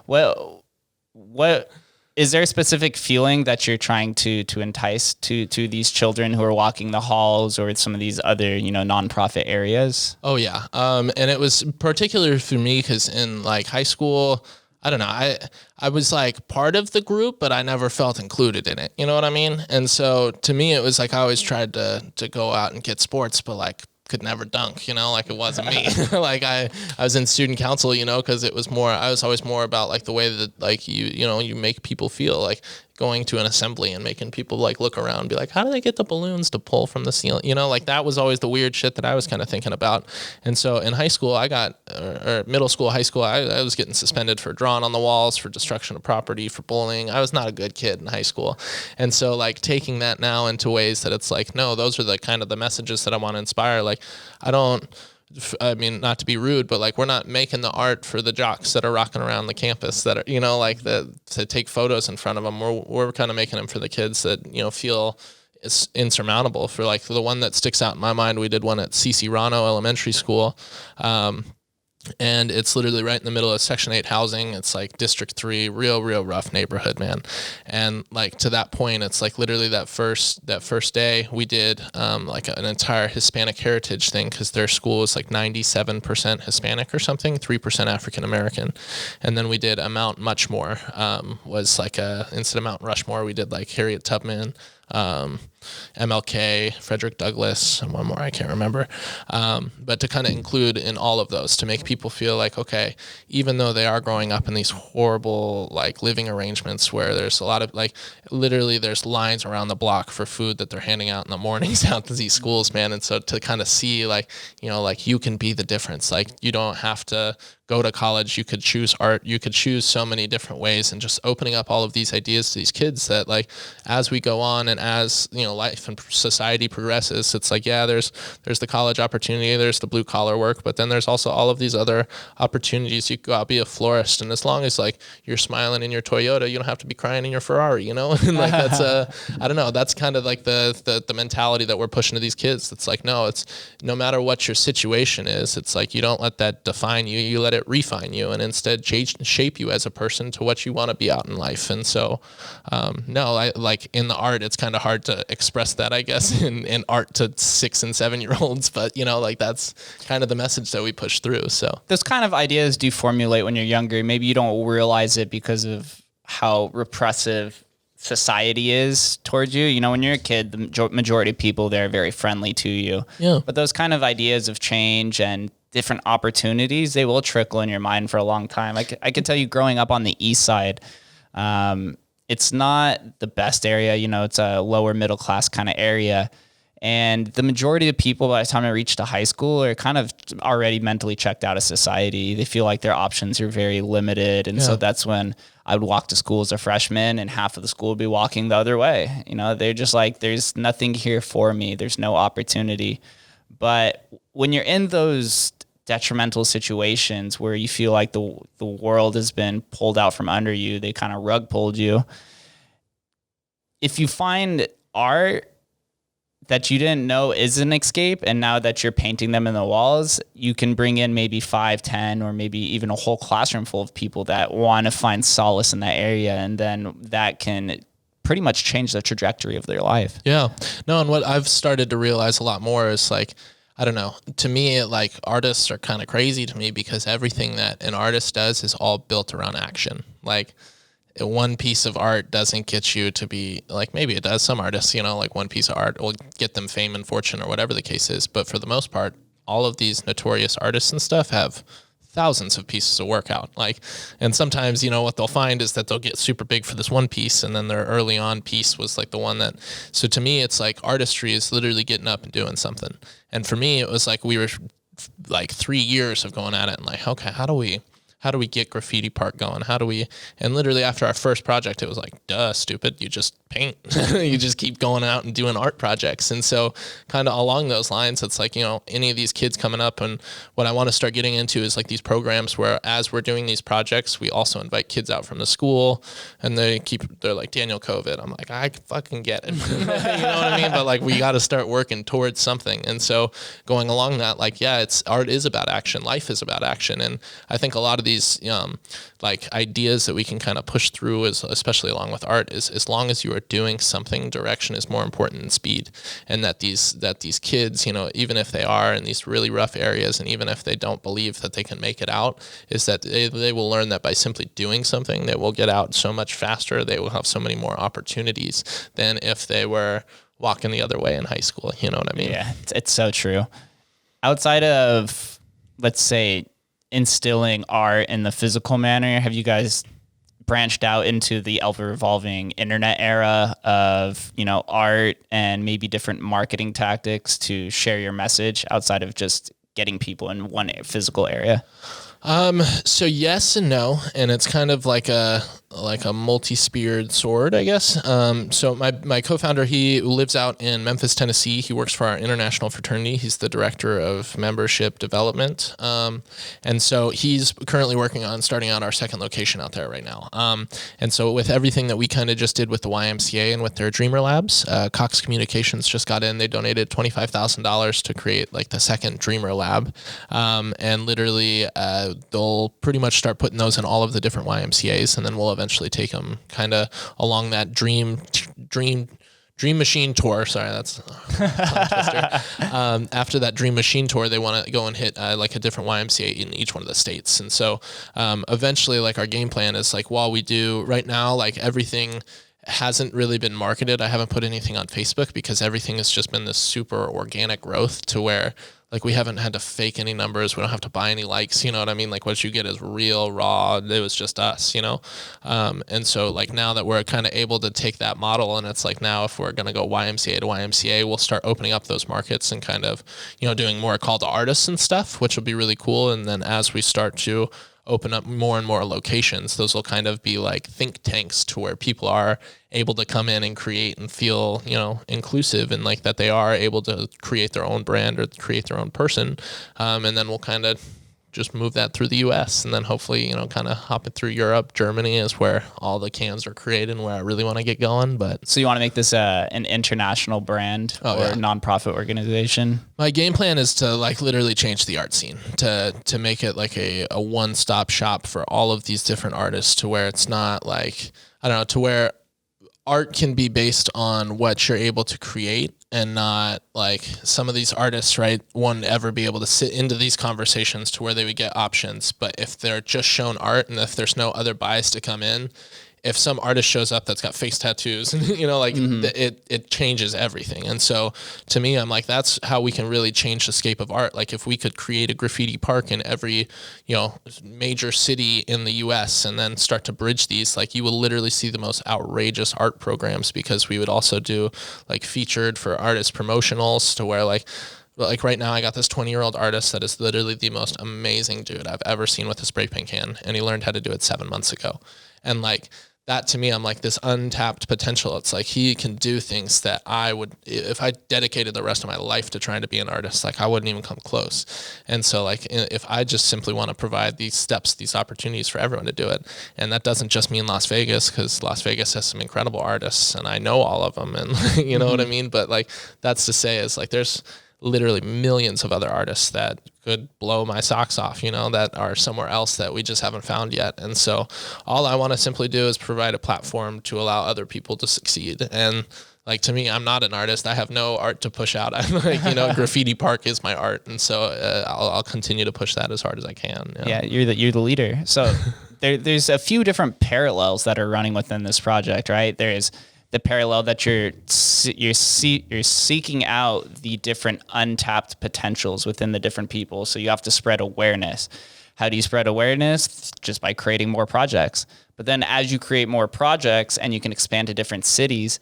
what is there a specific feeling that you're trying to entice to these children who are walking the halls or some of these other, you know, nonprofit areas? Oh yeah. And it was particular for me because in like high school, I don't know. I was like part of the group, but I never felt included in it. You know what I mean? And so to me, it was like I always tried to go out and get sports, but like could never dunk, you know, like it wasn't me. Like I was in student council, you know, because I was always more about like the way that like you make people feel, like going to an assembly and making people like look around and be like, how do they get the balloons to pull from the ceiling? You know, like that was always the weird shit that I was kind of thinking about. And so in high school, or middle school, high school, I was getting suspended for drawing on the walls, for destruction of property, for bullying. I was not a good kid in high school. And so like taking that now into ways that it's like, no, those are the kind of the messages that I want to inspire. Like I mean, not to be rude, but like we're not making the art for the jocks that are rocking around the campus that are, you know, like to take photos in front of them. We're kind of making them for the kids that, you know, feel it's insurmountable. For like the one that sticks out in my mind, we did one at C.C. Rano Elementary School. And it's literally right in the middle of Section 8 housing. It's like District 3, real rough neighborhood, man. And like to that point, it's like literally that first day we did like an entire Hispanic heritage thing, because their school is like 97% Hispanic or something, 3% African American. And then we did a Mount Muchmore, was like instead of Mount Rushmore, we did like Harriet Tubman, MLK, Frederick Douglass, and one more I can't remember. But to kind of include in all of those, to make people feel like, okay, even though they are growing up in these horrible like living arrangements where there's a lot of like literally there's lines around the block for food that they're handing out in the mornings out to these schools, man. And so to kind of see like, you know, like you can be the difference. Like you don't have to go to college, you could choose art, you could choose so many different ways, and just opening up all of these ideas to these kids that like as we go on and then as, you know, life and society progresses, it's like, yeah, there's the college opportunity, there's the blue collar work, but then there's also all of these other opportunities. You could go out, be a florist, and as long as like you're smiling in your Toyota, you don't have to be crying in your Ferrari, you know? And like that's I don't know, that's kind of like the mentality that we're pushing to these kids. It's like, no, it's no matter what your situation is, it's like you don't let that define you, you let it refine you, and instead shape you as a person to what you want to be out in life. And so no, I like in the art, it's kind of hard to express that, I guess, in art to 6 and 7 year olds, but you know, like that's kind of the message that we push through. So those kind of ideas do formulate when you're younger. Maybe you don't realize it because of how repressive society is towards you. You know, when you're a kid, the majority of people there are very friendly to you. Yeah. But those kind of ideas of change and different opportunities, they will trickle in your mind for a long time. I could tell you, growing up on the east side, it's not the best area. You know, it's a lower middle class kind of area. And the majority of people, by the time I reach to high school, are kind of already mentally checked out of society. They feel like their options are very limited. And so that's when I would walk to school as a freshman, and half of the school would be walking the other way. You know, they're just like, there's nothing here for me. There's no opportunity. But when you're in those detrimental situations where you feel like the world has been pulled out from under you, they kind of rug pulled you. If you find art that you didn't know is an escape, and now that you're painting them in the walls, you can bring in maybe 5, 10, or maybe even a whole classroom full of people that want to find solace in that area. And then that can pretty much change the trajectory of their life. Yeah. No, and what I've started to realize a lot more is like, I don't know, to me, like artists are kind of crazy to me because everything that an artist does is all built around action. Like one piece of art doesn't get you to be like, maybe it does. Some artists, you know, like one piece of art will get them fame and fortune or whatever the case is. But for the most part, all of these notorious artists and stuff have thousands of pieces of work out. Like, and sometimes, you know, what they'll find is that they'll get super big for this one piece, and then their early on piece was like the one that, so to me, it's like artistry is literally getting up and doing something. And for me, it was like we were like 3 years of going at it and like, okay, how do we get Graffiti Park going? And literally after our first project, it was like, duh, stupid. You just paint. You just keep going out and doing art projects. And so kind of along those lines, it's like, you know, any of these kids coming up, and what I want to start getting into is like these programs where as we're doing these projects, we also invite kids out from the school, and they're like, Daniel, COVID. I'm like, I fucking get it. You know what I mean? But like, we got to start working towards something. And so going along that, like, yeah, art is about action. Life is about action. And I think a lot of these like ideas that we can kind of push through, especially along with art, is as long as you are doing something, direction is more important than speed. And that these kids, you know, even if they are in these really rough areas, and even if they don't believe that they can make it out, is that they will learn that by simply doing something, they will get out so much faster. They will have so many more opportunities than if they were walking the other way in high school. You know what I mean? Yeah, it's so true. Outside of, let's say, instilling art in the physical manner, have you guys branched out into the ever evolving internet era of, you know, art and maybe different marketing tactics to share your message outside of just getting people in one physical area? So yes and no, and it's kind of like a multi-speared sword, I guess. So my co-founder, he lives out in Memphis, Tennessee. He works for our international fraternity. He's the director of membership development. And so he's currently working on starting out our second location out there right now. And so with everything that we kind of just did with the YMCA and with their Dreamer Labs, Cox Communications just got in. They donated $25,000 to create like the second Dreamer Lab. And literally, they'll pretty much start putting those in all of the different YMCAs, and then we'll eventually take them kind of along that dream machine tour. Sorry, that's a tongue twister. After that dream machine tour, they want to go and hit like a different YMCA in each one of the states. And so eventually, like, our game plan is like, while we do right now, like, everything hasn't really been marketed. I haven't put anything on Facebook because everything has just been this super organic growth to where, like, we haven't had to fake any numbers. We don't have to buy any likes. You know what I mean? Like, what you get is real, raw. It was just us, you know? And so, like, now that we're kind of able to take that model, and it's like, now if we're going to go YMCA to YMCA, we'll start opening up those markets and kind of, you know, doing more call to artists and stuff, which will be really cool. And then as we start to open up more and more locations, those will kind of be like think tanks to where people are able to come in and create and feel, inclusive, and like that they are able to create their own brand or create their own person. And then we'll kind of just move that through the US, and then hopefully, kind of hop it through Europe. Germany is where all the cans are created and where I really want to get going. But so you want to make this an international brand or nonprofit organization? My game plan is to like literally change the art scene, to make it like a one-stop shop for all of these different artists, to where it's not like, I don't know, to where art can be based on what you're able to create, and not like some of these artists, right, won't ever be able to sit into these conversations to where they would get options. But if they're just shown art, and if there's no other bias to come in, if some artist shows up that's got face tattoos, it changes everything. And so to me, I'm like, that's how we can really change the scape of art. Like if we could create a graffiti park in every, major city in the US, and then start to bridge these, like you will literally see the most outrageous art programs, because we would also do like featured for artist promotionals, to where like right now I got this 20-year-old artist that is literally the most amazing dude I've ever seen with a spray paint can. And he learned how to do it 7 months ago. And like, that to me, I'm like, this untapped potential. It's like he can do things that I would, if I dedicated the rest of my life to trying to be an artist, like I wouldn't even come close. And so like, if I just simply want to provide these steps, these opportunities for everyone to do it, and that doesn't just mean Las Vegas, because Las Vegas has some incredible artists and I know all of them, and you know what I mean? But like, that's to say is like, there's literally millions of other artists that could blow my socks off, that are somewhere else that we just haven't found yet. And so all I want to simply do is provide a platform to allow other people to succeed. And like, to me, I'm not an artist. I have no art to push out. I'm like, Graffiti Park is my art. And so I'll continue to push that as hard as I can. Yeah, you're the leader. So there's a few different parallels that are running within this project, right? There's the parallel that you're seeking out the different untapped potentials within the different people. So you have to spread awareness. How do you spread awareness? Just by creating more projects. But then as you create more projects and you can expand to different cities,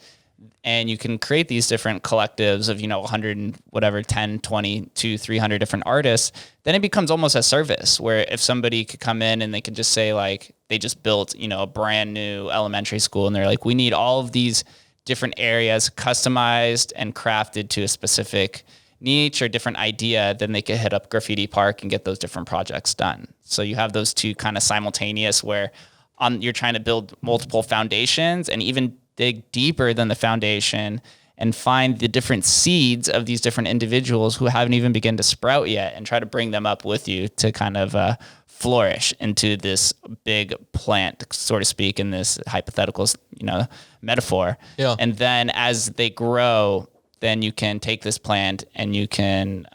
and you can create these different collectives of, 100 and whatever, 10, 20 to 300 different artists, then it becomes almost a service where if somebody could come in and they could just say like, they just built, a brand new elementary school, and they're like, we need all of these different areas customized and crafted to a specific niche or different idea, then they could hit up Graffiti Park and get those different projects done. So you have those two kind of simultaneous where you're trying to build multiple foundations and even dig deeper than the foundation and find the different seeds of these different individuals who haven't even begun to sprout yet, and try to bring them up with you to kind of flourish into this big plant, so to speak, in this hypothetical, metaphor. Yeah. And then as they grow, then you can take this plant and you can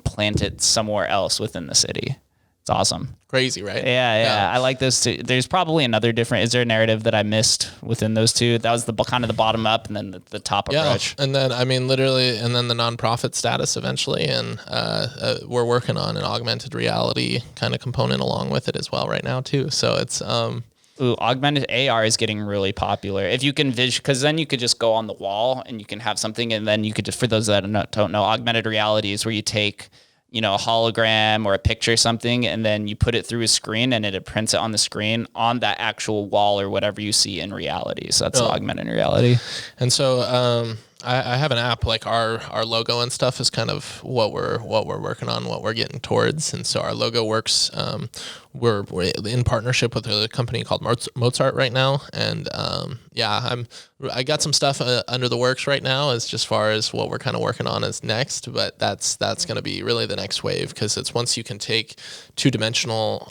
plant it somewhere else within the city. It's awesome. Crazy, right? Yeah. I like those two. There's probably another different. Is there a narrative that I missed within those two? That was the kind of the bottom up, and then the top approach. And then literally, and then the nonprofit status eventually, and we're working on an augmented reality kind of component along with it as well right now too. So it's augmented AR is getting really popular. If you can because then you could just go on the wall and you can have something, and then you could just, for those that don't know, augmented reality is where you take a hologram or a picture or something, and then you put it through a screen and it prints it on the screen on that actual wall or whatever you see in reality. So that's augmented reality. And so I have an app, like our logo and stuff is kind of what we're working on, what we're getting towards. And so our logo works. We're in partnership with a company called Mozart right now. And I got some stuff under the works right now as far as what we're kind of working on as next. But that's going to be really the next wave, because it's once you can take two-dimensional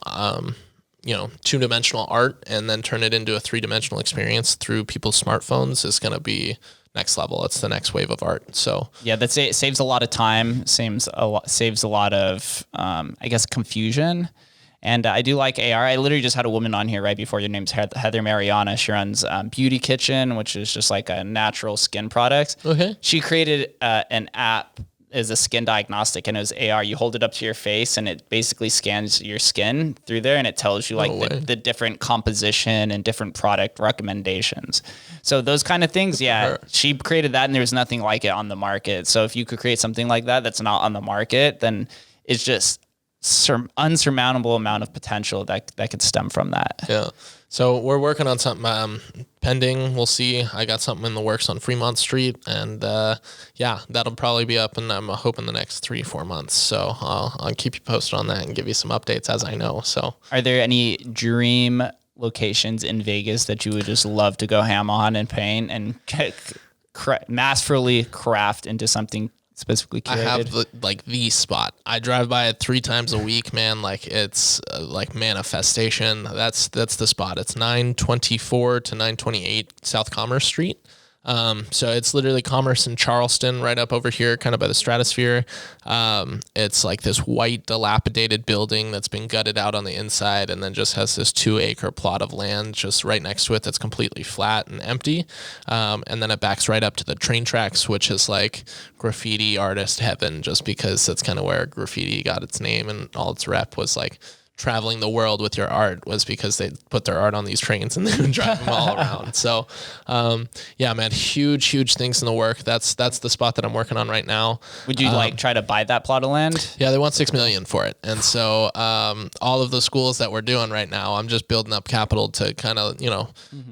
art and then turn it into a three-dimensional experience through people's smartphones is going to be next level. It's the next wave of art. So yeah, it saves a lot of time, saves a lot of, confusion. And I do like AR. I literally just had a woman on here right before. Your name's Heather Mariana. She runs Beauty Kitchen, which is just like a natural skin product. Okay. She created an app as a skin diagnostic, and it was AR. You hold it up to your face and it basically scans your skin through there, and it tells you the different composition and different product recommendations. So those kind of things, she created that, and there was nothing like it on the market. So if you could create something like that that's not on the market, then it's just unsurmountable amount of potential that could stem from that. Yeah. So we're working on something pending. We'll see. I got something in the works on Fremont Street, and that'll probably be up, and I'm hoping the next 3-4 months. So I'll keep you posted on that and give you some updates as I know. So, are there any dream locations in Vegas that you would just love to go ham on and paint and masterfully craft into something specifically curated? I have the spot. I drive by it 3 times a week, man. Like it's like manifestation. That's the spot. It's 924 to 928 South Commerce Street. So it's literally Commerce and Charleston right up over here, kind of by the Stratosphere. It's like this white dilapidated building that's been gutted out on the inside and then just has this 2-acre plot of land just right next to it that's completely flat and empty. And then it backs right up to the train tracks, which is like graffiti artist heaven, just because that's kind of where graffiti got its name, and all its rep was like traveling the world with your art was because they put their art on these trains and they would drive them all around. So, man, huge things in the work. That's the spot that I'm working on right now. Would you try to buy that plot of land? Yeah, they want $6 million for it. And so, all of the schools that we're doing right now, I'm just building up capital to kind of,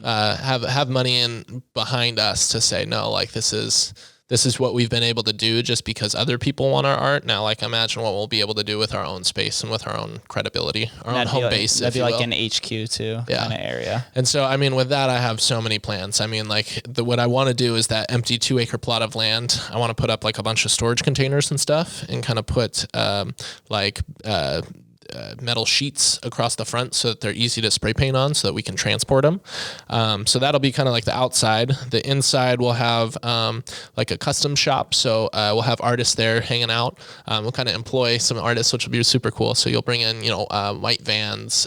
have money in behind us to say, no, like this is what we've been able to do just because other people want our art. Now, like imagine what we'll be able to do with our own space and with our own credibility, our own home base. That'd be like an HQ too, kind of area. And so, I mean, with that, I have so many plans. I mean, like what I want to do is that empty 2-acre plot of land. I want to put up like a bunch of storage containers and stuff and kind of put metal sheets across the front so that they're easy to spray paint on so that we can transport them. So that'll be kind of like the outside. The inside we'll have like a custom shop. So we'll have artists there hanging out. We'll kind of employ some artists, which will be super cool. So you'll bring in, white vans,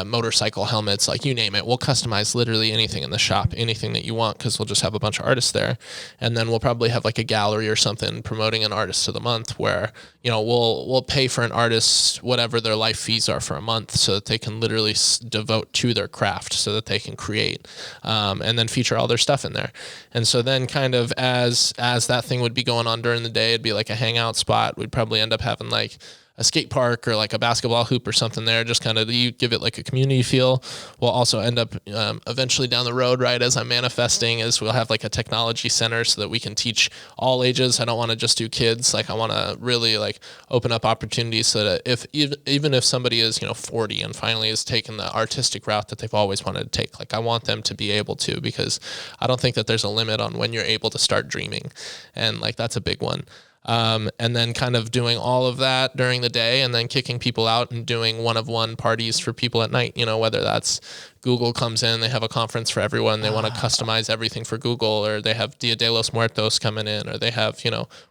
motorcycle helmets, like you name it. We'll customize literally anything in the shop, anything that you want, because we'll just have a bunch of artists there. And then we'll probably have like a gallery or something promoting an artist of the month where, we'll pay for an artist whatever their life fees are for a month so that they can literally devote to their craft so that they can create, and then feature all their stuff in there. And so then kind of as that thing would be going on during the day, it'd be like a hangout spot. We'd probably end up having like a skate park or like a basketball hoop or something there, just kind of you give it like a community feel. We'll also end up eventually down the road, right, as I'm manifesting, is we'll have like a technology center so that we can teach all ages. I don't want to just do kids. Like I want to really like open up opportunities so that even if somebody is 40 and finally has taken the artistic route that they've always wanted to take, like I want them to be able to, because I don't think that there's a limit on when you're able to start dreaming, and like that's a big one. And then kind of doing all of that during the day and then kicking people out and doing one-of-one parties for people at night, whether that's Google comes in, they have a conference for everyone, they want to customize everything for Google, or they have Dia de los Muertos coming in, or they have,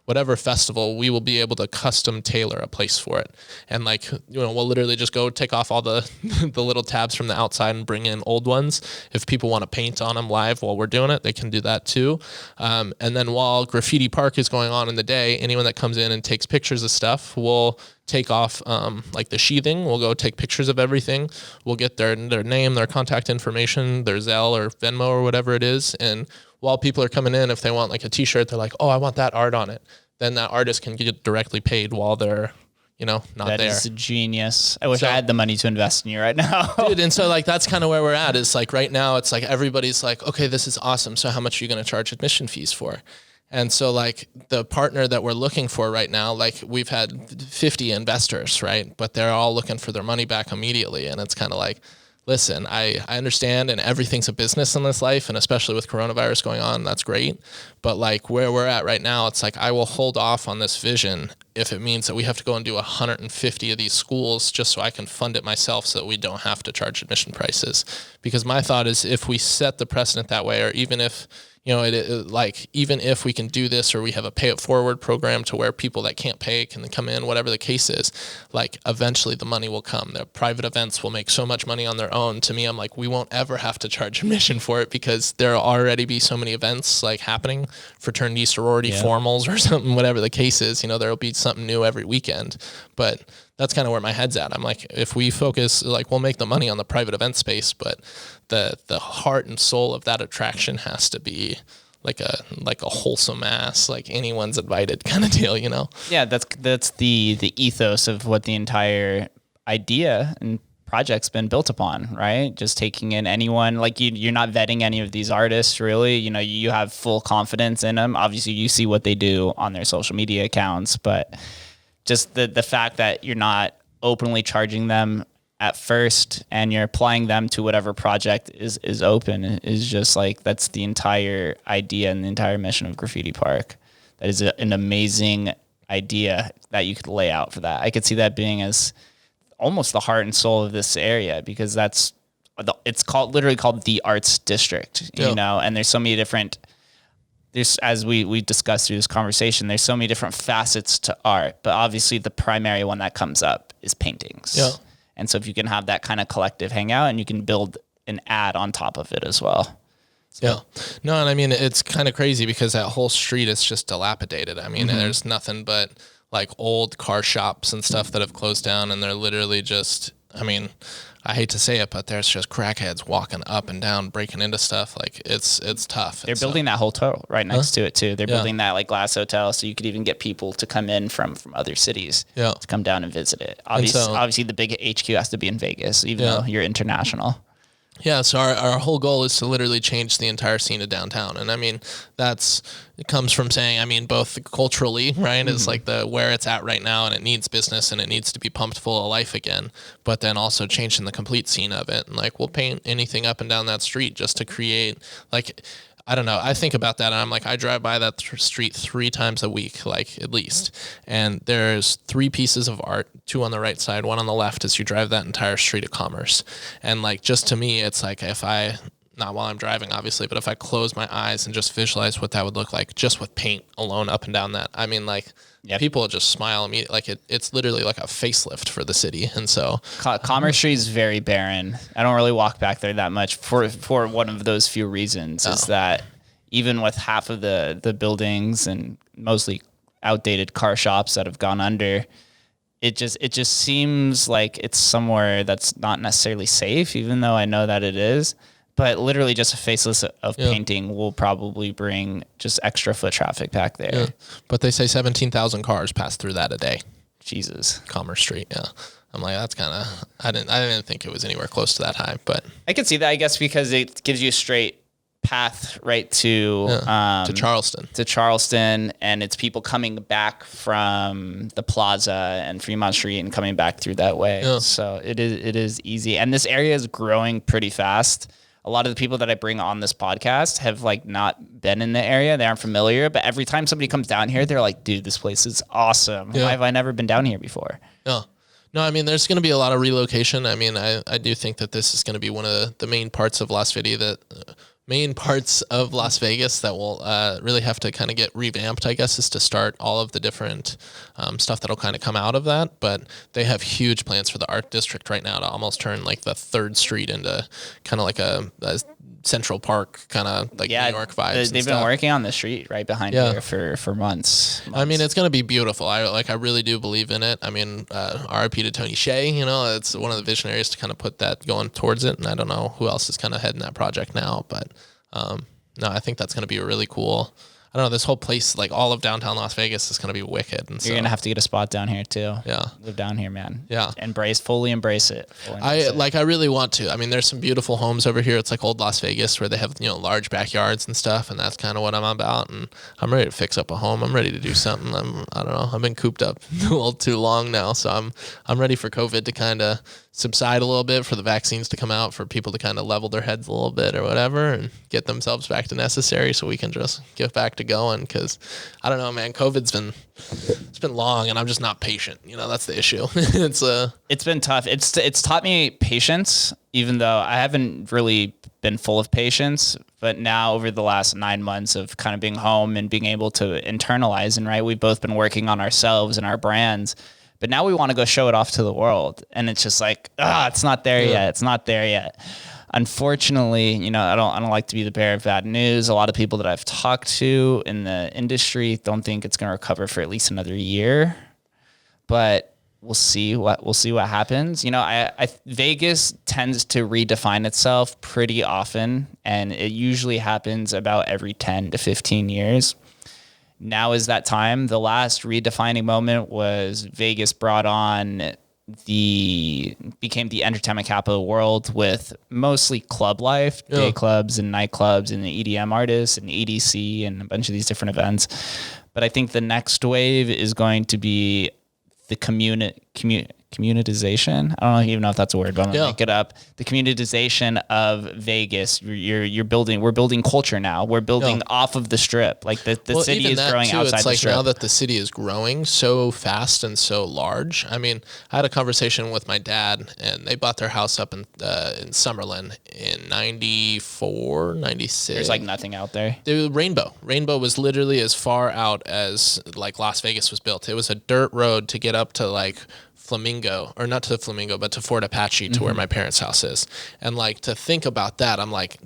whatever festival, we will be able to custom tailor a place for it. And like, we'll literally just go take off all the the little tabs from the outside and bring in old ones. If people want to paint on them live while we're doing it, they can do that too. And then while Graffiti Park is going on in the day, anyone that comes in and takes pictures of stuff will take off like the sheathing. We'll go take pictures of everything. We'll get their name, their contact information, their Zelle or Venmo or whatever it is. And while people are coming in, if they want like a t-shirt, they're like, oh, I want that art on it. Then that artist can get directly paid while they're, not there. That is genius. I wish I had the money to invest in you right now. Dude, and so like that's kind of where we're at. Is like right now it's like everybody's like, okay, this is awesome. So how much are you going to charge admission fees for? And so like the partner that we're looking for right now, like we've had 50 investors, right? But they're all looking for their money back immediately. And it's kind of like, listen, I understand, and everything's a business in this life, and especially with coronavirus going on, that's great. But like where we're at right now, it's like I will hold off on this vision if it means that we have to go and do 150 of these schools just so I can fund it myself so that we don't have to charge admission prices. Because my thought is if we set the precedent that way, or even if even if we can do this, or we have a pay it forward program to where people that can't pay can come in, whatever the case is, like eventually the money will come. The private events will make so much money on their own. To me, I'm like, we won't ever have to charge admission for it because there'll already be so many events like happening, fraternity, sorority, formals or something, whatever the case is, there'll be something new every weekend. But that's kind of where my head's at. I'm like, if we focus, like we'll make the money on the private event space, but the heart and soul of that attraction has to be a wholesome ass, like anyone's invited kind of deal, you know? Yeah, that's the ethos of what the entire idea and project's been built upon, right? Just taking in anyone, like you're not vetting any of these artists really, you know, you have full confidence in them. Obviously you see what they do on their social media accounts, but just the fact that you're not openly charging them at first and you're applying them to whatever project is open is just like, that's the entire idea and the entire mission of Graffiti Park. That is an amazing idea that you could lay out for that. I could see that being as almost the heart and soul of this area, because it's literally called the Arts District, you know, and there's so many different, as we discussed through this conversation, there's so many different facets to art, but obviously the primary one that comes up is paintings. Yeah. And so if you can have that kind of collective hangout, and you can build an ad on top of it as well. So. Yeah. No, and I mean, it's kind of crazy because that whole street is just dilapidated. I mean, there's nothing but like old car shops and stuff that have closed down, and they're literally just, I mean, I hate to say it, but there's just crackheads walking up and down, breaking into stuff. Like it's tough. They're building that hotel right next to it too. They're building that like glass hotel, so you could even get people to come in from other cities to come down and visit it. Obviously the big HQ has to be in Vegas, even though you're international. Yeah, so our whole goal is to literally change the entire scene of downtown. And I mean, it comes from saying, I mean, both culturally, right, is like where it's at right now, and it needs business and it needs to be pumped full of life again, but then also changing the complete scene of it. And like, we'll paint anything up and down that street just to create, like, I don't know. I think about that and I'm like, I drive by that street 3 times a week, like at least. And there's 3 pieces of art, 2 on the right side, 1 on the left, as you drive that entire street of commerce. And like, just to me, it's like, not while I'm driving, obviously, but if I close my eyes and just visualize what that would look like just with paint alone up and down that, I mean, like, people just smile immediately. Like it's literally like a facelift for the city. And so Commerce Street is very barren. I don't really walk back there that much for one of those few reasons is that even with half of the buildings and mostly outdated car shops that have gone under, it just seems like it's somewhere that's not necessarily safe, even though I know that it is. But literally just a faceless of painting will probably bring just extra foot traffic back there. Yeah. But they say 17,000 cars pass through that a day. Jesus. Commerce Street, yeah. I'm like, that's kind of, I didn't think it was anywhere close to that high, but. I could see that, I guess, because it gives you a straight path right to Charleston. To Charleston, and it's people coming back from the plaza and Fremont Street and coming back through that way. Yeah. So it is easy. And this area is growing pretty fast. A lot of the people that I bring on this podcast have like not been in the area. They aren't familiar, but every time somebody comes down here, they're like, dude, this place is awesome. Yeah. Why have I never been down here before? Yeah. No, I mean, there's going to be a lot of relocation. I mean, I do think that this is going to be one of the main parts of Las Vegas that will really have to kind of get revamped, I guess, is to start all of the different stuff that'll kind of come out of that. But they have huge plans for the art district right now to almost turn like the 3rd Street into kind of like a Central Park kind of like New York vibes. They've been working on the street right behind here for months. I mean, it's going to be beautiful. I really do believe in it. I mean, RIP to Tony Shea, you know, it's one of the visionaries to kind of put that going towards it. And I don't know who else is kind of heading that project now, but no, I think that's going to be a really cool. I don't know, this whole place, like all of downtown Las Vegas is going to be wicked. And you're going to have to get a spot down here too. Yeah. Live down here, man. Yeah. Fully embrace it. I really want to. I mean, there's some beautiful homes over here. It's like old Las Vegas where they have, you know, large backyards and stuff. And that's kind of what I'm about. And I'm ready to fix up a home. I'm ready to do something. I don't know. I've been cooped up a little too long now. So I'm ready for COVID to kind of subside a little bit, for the vaccines to come out, for people to kind of level their heads a little bit or whatever and get themselves back to necessary so we can just get back to going. Because I don't know, man, it's been long and I'm just not patient. You know, that's the issue. It's been tough. It's taught me patience, even though I haven't really been full of patience. But now over the last 9 months of kind of being home and being able to internalize, and right, we've both been working on ourselves and our brands. But now we want to go show it off to the world. And it's just like, it's not there yet. It's not there yet. Unfortunately, you know, I don't like to be the bearer of bad news. A lot of people that I've talked to in the industry don't think it's going to recover for at least another year. But we'll see what happens. You know, Vegas tends to redefine itself pretty often, and it usually happens about every 10 to 15 years. Now is that time. The last redefining moment was Vegas became the entertainment capital of the world with mostly club life, day clubs and nightclubs and the EDM artists and EDC and a bunch of these different events. But I think the next wave is going to be the communitization. I don't even know if that's a word, but I'm gonna make it up. The communitization of Vegas. We're building culture now. We're building off of the strip. Like the city is growing outside the strip. Now that the city is growing so fast and so large. I mean, I had a conversation with my dad, and they bought their house up in Summerlin in 94, 96. There's like nothing out there. Rainbow was literally as far out as like Las Vegas was built. It was a dirt road to get up to like Flamingo, or not to Flamingo, but to Fort Apache, to where my parents' house is. And like, to think about that, I'm like,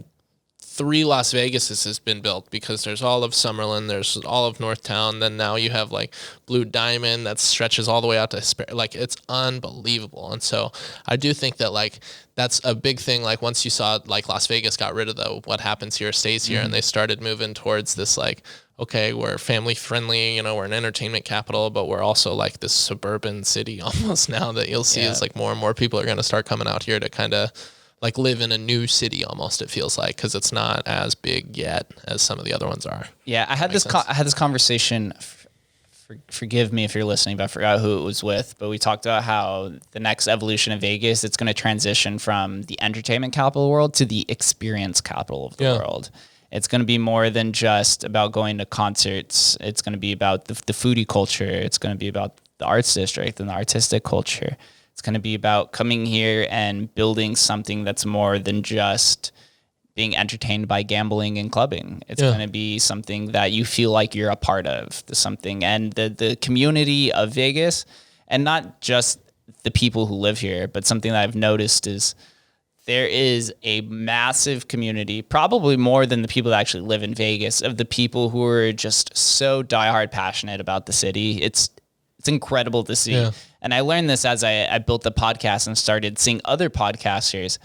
3 Las Vegases has been built, because there's all of Summerlin, there's all of Northtown, then now you have like Blue Diamond that stretches all the way out to like, it's unbelievable. And so I do think that like that's a big thing. Like, once you saw like Las Vegas got rid of the what happens here stays here, and they started moving towards this like, okay, we're family friendly, you know, we're an entertainment capital, but we're also like this suburban city almost now, that you'll see is like more and more people are going to start coming out here to kind of like live in a new city almost, it feels like, because it's not as big yet as some of the other ones are. Yeah, I had this conversation. Forgive me if you're listening, but I forgot who it was with. But we talked about how the next evolution of Vegas, it's going to transition from the entertainment capital of the world to the experience capital of the world. It's going to be more than just about going to concerts. It's going to be about the foodie culture. It's going to be about the arts district and the artistic culture. It's going to be about coming here and building something that's more than just being entertained by gambling and clubbing. It's going to be something that you feel like you're a part of, and the community of Vegas, and not just the people who live here, but something that I've noticed is there is a massive community, probably more than the people that actually live in Vegas, of the people who are just so diehard passionate about the city. It's incredible to see. Yeah. And I learned this as I built the podcast and started seeing other podcasters.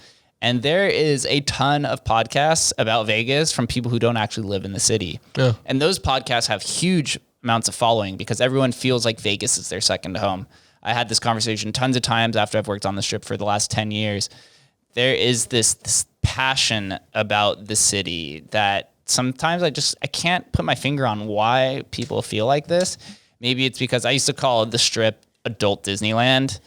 And there is a ton of podcasts about Vegas from people who don't actually live in the city. Yeah. And those podcasts have huge amounts of following because everyone feels like Vegas is their second home. I had this conversation tons of times after I've worked on the Strip for the last 10 years. There is this passion about the city that sometimes I can't put my finger on why people feel like this. Maybe it's because I used to call the Strip adult Disneyland.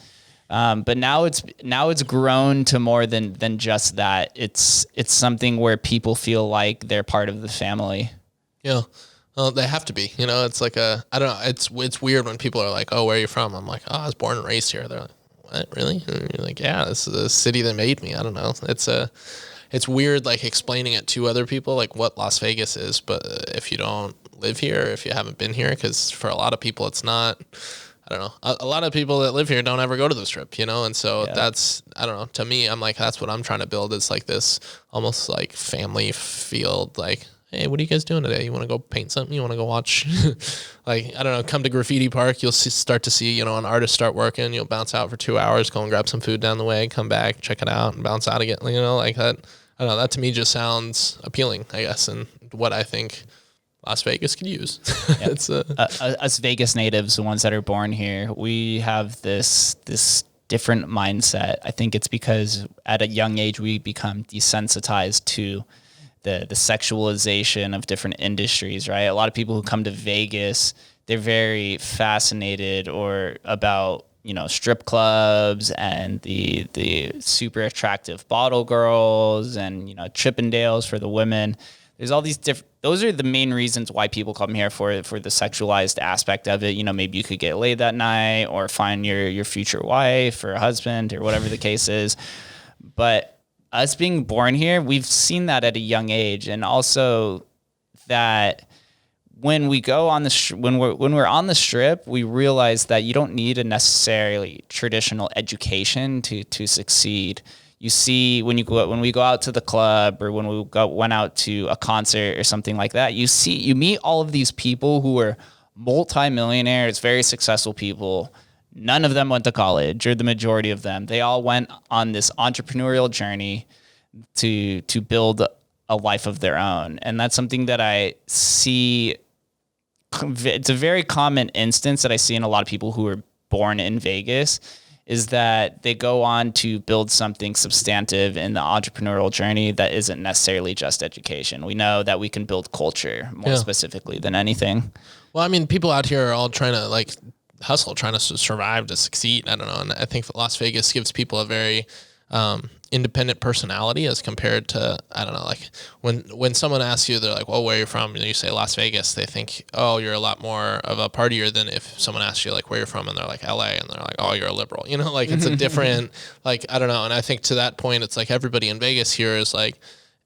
But now it's grown to more than just that. It's something where people feel like they're part of the family. Yeah. Well, they have to be, you know, it's like I don't know. It's weird when people are like, oh, where are you from? I'm like, oh, I was born and raised here. They're like, what, really? And you're like, yeah, this is the city that made me. I don't know. It's weird, like explaining it to other people, like what Las Vegas is. But if you don't live here, if you haven't been here, because for a lot of people, it's not, I don't know. A lot of people that live here don't ever go to the Strip, you know? And so that's, I don't know. To me, I'm like, that's what I'm trying to build. It's like this almost like family field, like, hey, what are you guys doing today? You want to go paint something? You want to go watch, like, I don't know, come to Graffiti Park. You'll start to see, you know, an artist start working. You'll bounce out for 2 hours, go and grab some food down the way, come back, check it out, and bounce out again. You know, like that. I don't know. That to me just sounds appealing, I guess, and what I think Las Vegas could use. Yep. It's us Vegas natives, the ones that are born here, we have this different mindset. I think it's because at a young age we become desensitized to the sexualization of different industries, right? A lot of people who come to Vegas, they're very fascinated about, you know, strip clubs and the super attractive bottle girls and, you know, Chippendales for the women. There's all these different, those are the main reasons why people come here for the sexualized aspect of it. You know, maybe you could get laid that night or find your future wife or husband or whatever the case is. But us being born here, we've seen that at a young age. And also that when we go on when we're on the Strip, we realize that you don't need a necessarily traditional education to succeed. You see, when we go out to the club or when we went out to a concert or something like that, you meet all of these people who are multimillionaires, very successful people, none of them went to college, or the majority of them. They all went on this entrepreneurial journey to build a life of their own. And that's something that I see. It's a very common instance that I see in a lot of people who are born in Vegas, is that they go on to build something substantive in the entrepreneurial journey that isn't necessarily just education. We know that we can build culture more specifically than anything. Well, I mean, people out here are all trying to like hustle, trying to survive, to succeed. I don't know. And I think Las Vegas gives people a very independent personality as compared to, I don't know, like when someone asks you, they're like, well, where are you from? And you say Las Vegas, they think, oh, you're a lot more of a partier than if someone asks you like, where you're from? And they're like, LA. And they're like, oh, you're a liberal, you know, like it's a different, like, I don't know. And I think to that point, it's like everybody in Vegas here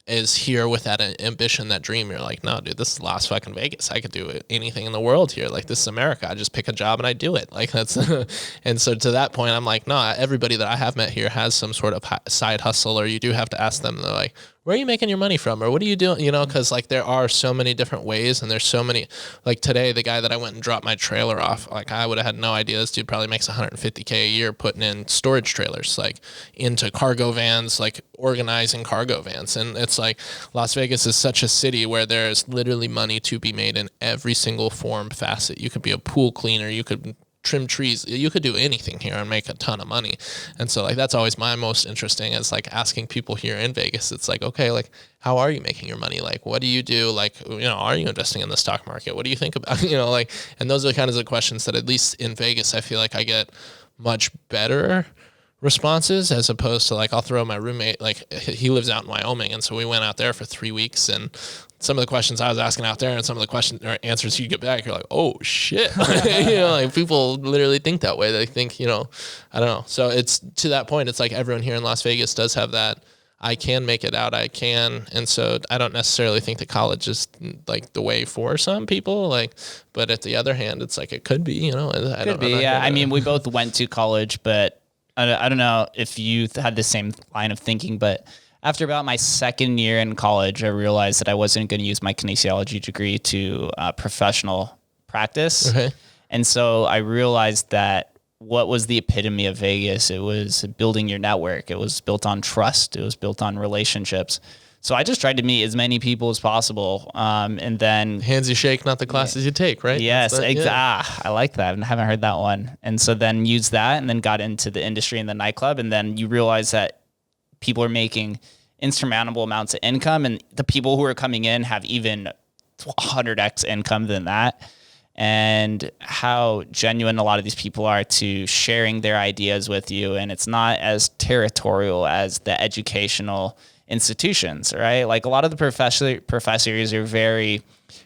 is here with that ambition, that dream. You're like, no, dude, this is Las fucking Vegas. I could do anything in the world here. Like, this is America. I just pick a job and I do it. Like, that's, and so to that point, I'm like, no, everybody that I have met here has some sort of side hustle, or you do have to ask them. They're like, where are you making your money from? Or what are you doing? You know, cause like there are so many different ways, and there's so many, like today, the guy that I went and dropped my trailer off, like I would have had no idea. This dude probably makes $150K a year putting in storage trailers, like into cargo vans, like organizing cargo vans. And it's like Las Vegas is such a city where there's literally money to be made in every single form, facet. You could be a pool cleaner. You could trim trees. You could do anything here and make a ton of money. And so like that's always my most interesting, is like asking people here in Vegas. It's like, okay, like how are you making your money? Like what do you do? Like, you know, are you investing in the stock market? What do you think about, you know, like, and those are the kinds of questions that at least in Vegas I feel like I get much better responses, as opposed to like I'll throw my roommate, like he lives out in Wyoming, and so we went out there for 3 weeks, and some of the questions I was asking out there and some of the questions or answers you get back, you're like, oh shit. You know, like people literally think that way. They think, you know, I don't know. So it's to that point, it's like everyone here in Las Vegas does have that, I can make it out, I can. And so I don't necessarily think that college is like the way for some people, like, but at the other hand, it's like, it could be, you know, I could be. Yeah. I mean, we both went to college, but I don't know if you had the same line of thinking, but after about my second year in college, I realized that I wasn't going to use my kinesiology degree to professional practice. Okay. And so I realized that what was the epitome of Vegas? It was building your network. It was built on trust. It was built on relationships. So I just tried to meet as many people as possible. And then hands you shake, not the classes you take, right? Yes. I like that. I haven't heard that one. And so then used that and then got into the industry and the nightclub. And then you realize that people are making insurmountable amounts of income, and the people who are coming in have even 100x income than that. And how genuine a lot of these people are to sharing their ideas with you. And it's not as territorial as the educational institutions, right? Like a lot of the professors are very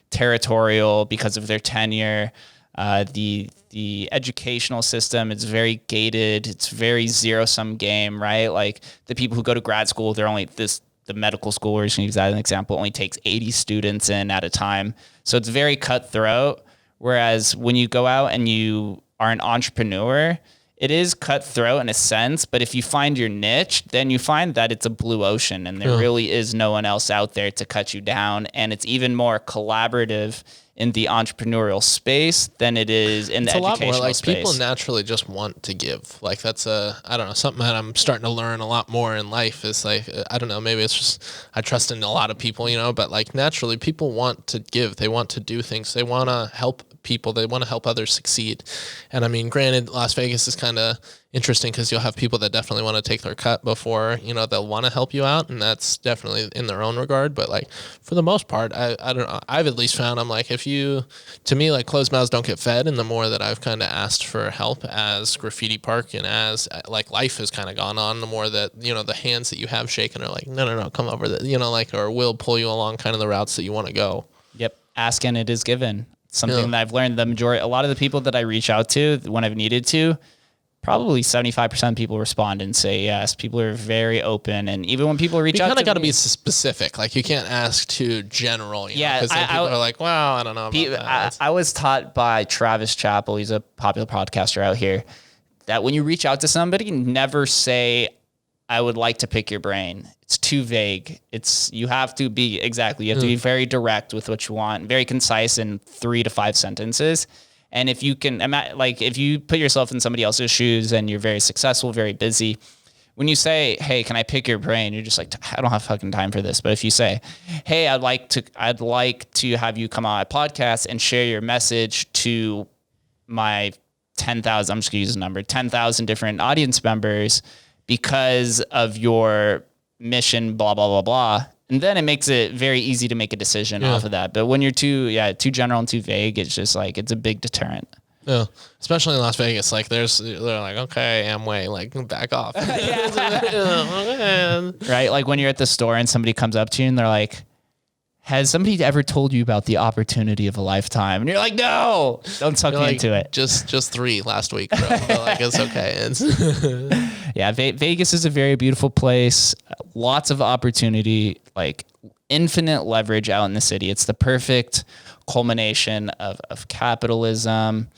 territorial because of their tenure. The educational system is very gated. It's very zero-sum game, right? Like the people who go to grad school, they're only the medical school, we're just going to use that as an example, only takes 80 students in at a time. So it's very cutthroat. Whereas when you go out and you are an entrepreneur, it is cutthroat in a sense, but if you find your niche, then you find that it's a blue ocean and there really is no one else out there to cut you down. And it's even more collaborative in the entrepreneurial space than it is in the educational space. It's a lot more like people naturally just want to give. Like that's I don't know, something that I'm starting to learn a lot more in life is like, I don't know, maybe it's just, I trust in a lot of people, you know, but like naturally people want to give, they want to do things, they want to help people, they want to help others succeed. And I mean, granted, Las Vegas is kind of interesting because you'll have people that definitely want to take their cut before, you know, they'll want to help you out, and that's definitely in their own regard. But like for the most part, I don't know, I've at least found, I'm like, if you, to me, like closed mouths don't get fed. And the more that I've kind of asked for help as Graffiti Park and as like life has kind of gone on, the more that, you know, the hands that you have shaken are like, no, come over the, you know, like, or will pull you along kind of the routes that you want to go. Yep. Ask and it is given. Something that I've learned, a lot of the people that I reach out to when I've needed to, probably 75% of people respond and say yes. People are very open. And even when people reach out to me, you kind of got to be specific. Like you can't ask too general. You know, because people are like, wow, I don't know about that. I was taught by Travis Chappell, he's a popular podcaster out here, that when you reach out to somebody, never say, I would like to pick your brain. It's too vague. You have to be very direct with what you want, very concise in 3 to 5 sentences. And if you can, like, if you put yourself in somebody else's shoes and you're very successful, very busy, when you say, hey, can I pick your brain? You're just like, I don't have fucking time for this. But if you say, hey, I'd like to have you come on my podcast and share your message to my 10,000, I'm just gonna use a number, 10,000 different audience members because of your mission, blah, blah, blah, blah. And then it makes it very easy to make a decision off of that. But when you're too general and too vague, it's just like, it's a big deterrent. Yeah, especially in Las Vegas, like they're like, okay, Amway, like back off. Right? Like when you're at the store and somebody comes up to you and they're like, has somebody ever told you about the opportunity of a lifetime? And you're like, no, don't suck me into it. Just 3 last week, bro. But like, it's okay. Yeah, Vegas is a very beautiful place. Lots of opportunity, like infinite leverage out in the city. It's the perfect culmination of capitalism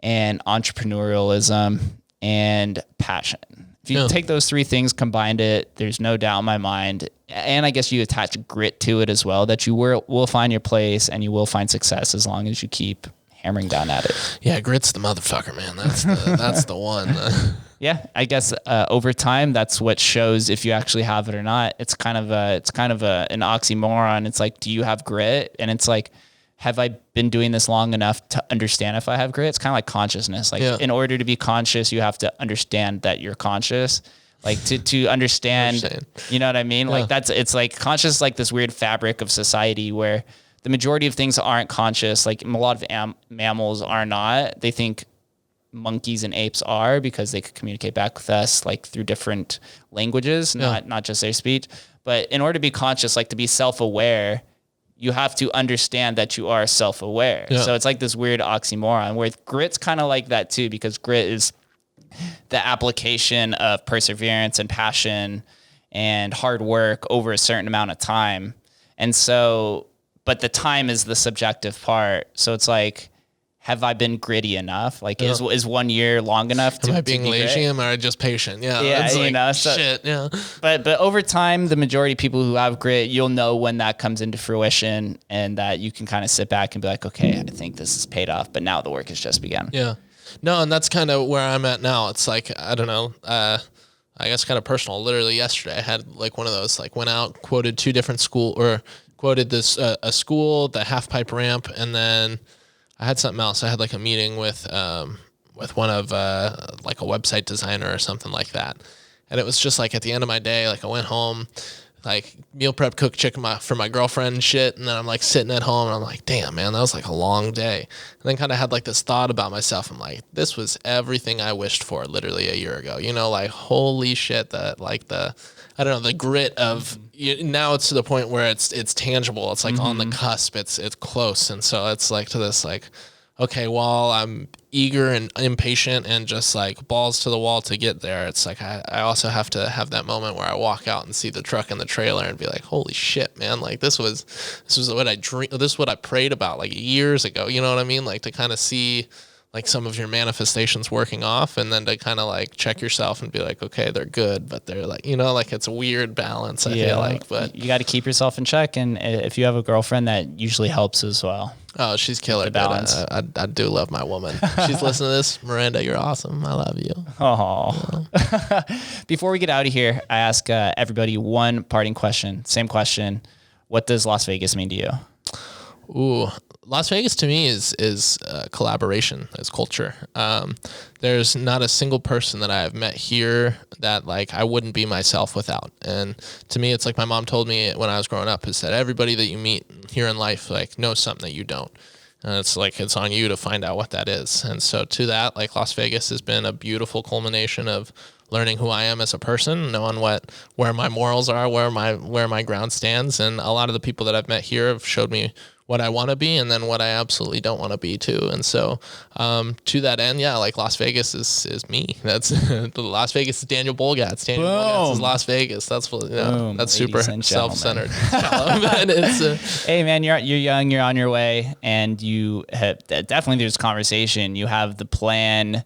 and entrepreneurialism and passion. If you take those 3 things, combined it, there's no doubt in my mind, and I guess you attach grit to it as well, that you will find your place and you will find success as long as you keep hammering down at it. Yeah, grit's the motherfucker, man. That's the one. Yeah, I guess over time, that's what shows if you actually have it or not. It's kind of an oxymoron. It's like, do you have grit? And it's like, have I been doing this long enough to understand if I have grit? It's kind of like consciousness. Like in order to be conscious, you have to understand that you're conscious. Like to understand, you know what I mean? Yeah. Like it's like conscious, like this weird fabric of society where the majority of things aren't conscious. Like a lot of mammals are not. They think monkeys and apes are because they could communicate back with us like through different languages, not just their speech. But in order to be conscious, like to be self-aware, you have to understand that you are self-aware. Yeah. So it's like this weird oxymoron where grit's kind of like that too, because grit is the application of perseverance and passion and hard work over a certain amount of time. And so, but the time is the subjective part. So it's like, have I been gritty enough? Like, is 1 year long enough to Am I being lazy? Grit? Am I just patient? Yeah. Yeah, you like, know, shit. Yeah. But over time, the majority of people who have grit, you'll know when that comes into fruition and that you can kind of sit back and be like, okay, I think this is paid off, but now the work has just begun. Yeah. No, and that's kind of where I'm at now. It's like, I don't know, I guess kind of personal. Literally yesterday, I had like one of those, like went out, quoted 2 different quoted this, a school, the half pipe ramp, and then I had something else. I had like a meeting with one of like a website designer or something like that. And it was just like at the end of my day, like I went home, like meal prep, cooked chicken for my girlfriend and shit. And then I'm like sitting at home and I'm like, damn, man, that was like a long day. And then kind of had like this thought about myself. I'm like, this was everything I wished for literally a year ago. You know, like holy shit, that like I don't know, the grit of now it's to the point where it's tangible. It's like on the cusp. It's close. And so it's like to this like, okay, while I'm eager and impatient and just like balls to the wall to get there, it's like I also have to have that moment where I walk out and see the truck and the trailer and be like, holy shit, man, like this was what I dreamed, this is what I prayed about like years ago. You know what I mean? Like to kind of see like some of your manifestations working off, and then to kind of like check yourself and be like, okay, they're good, but they're like, you know, like it's a weird balance, I feel like. But you got to keep yourself in check, and if you have a girlfriend, that usually helps as well. Oh, she's killer. Balance. I do love my woman. She's listening to this. Miranda, you're awesome. I love you. Oh. Yeah. Before we get out of here, I ask everybody one parting question. Same question. What does Las Vegas mean to you? Ooh, Las Vegas to me is collaboration, is culture. There's not a single person that I have met here that like I wouldn't be myself without. And to me, it's like my mom told me when I was growing up, is that everybody that you meet here in life like knows something that you don't. And it's like it's on you to find out what that is. And so to that, like Las Vegas has been a beautiful culmination of learning who I am as a person, knowing where my morals are, where my ground stands. And a lot of the people that I've met here have showed me what I want to be and then what I absolutely don't want to be too. And so to that end, yeah, like Las Vegas is me. That's Las Vegas is Daniel Bulgatz. Daniel Bulgatz is Las Vegas. That's what, you know, that's super self-centered. Hey man, you're young, you're on your way, and you have definitely there's conversation. You have the plan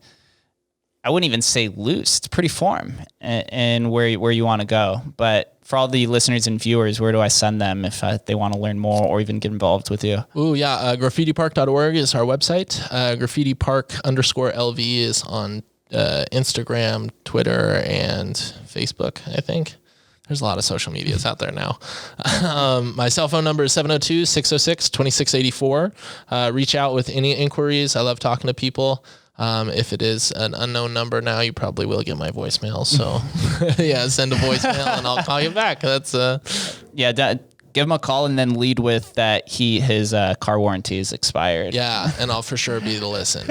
I wouldn't even say loose. It's pretty form and where you want to go. But for all the listeners and viewers, where do I send them if they want to learn more or even get involved with you? Ooh, yeah. graffitipark.org is our website. graffitipark_LV is on Instagram, Twitter, and Facebook, I think. There's a lot of social medias out there now. My cell phone number is 702-606-2684. Reach out with any inquiries. I love talking to people. If it is an unknown number now, you probably will get my voicemail. So yeah, send a voicemail and I'll call you back. That's give him a call and then lead with that his car warranty is expired. Yeah, and I'll for sure be the listen.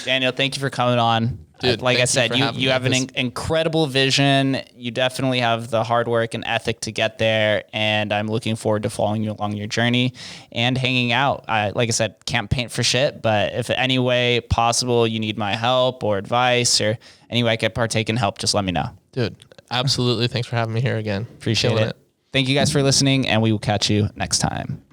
Daniel, thank you for coming on. Dude, like I said, you have an incredible vision. You definitely have the hard work and ethic to get there. And I'm looking forward to following you along your journey and hanging out. Like I said, can't paint for shit, but if any way possible you need my help or advice or any way I could partake in help, just let me know. Dude, absolutely. Thanks for having me here again. Appreciate it. Thank you guys for listening, and we will catch you next time.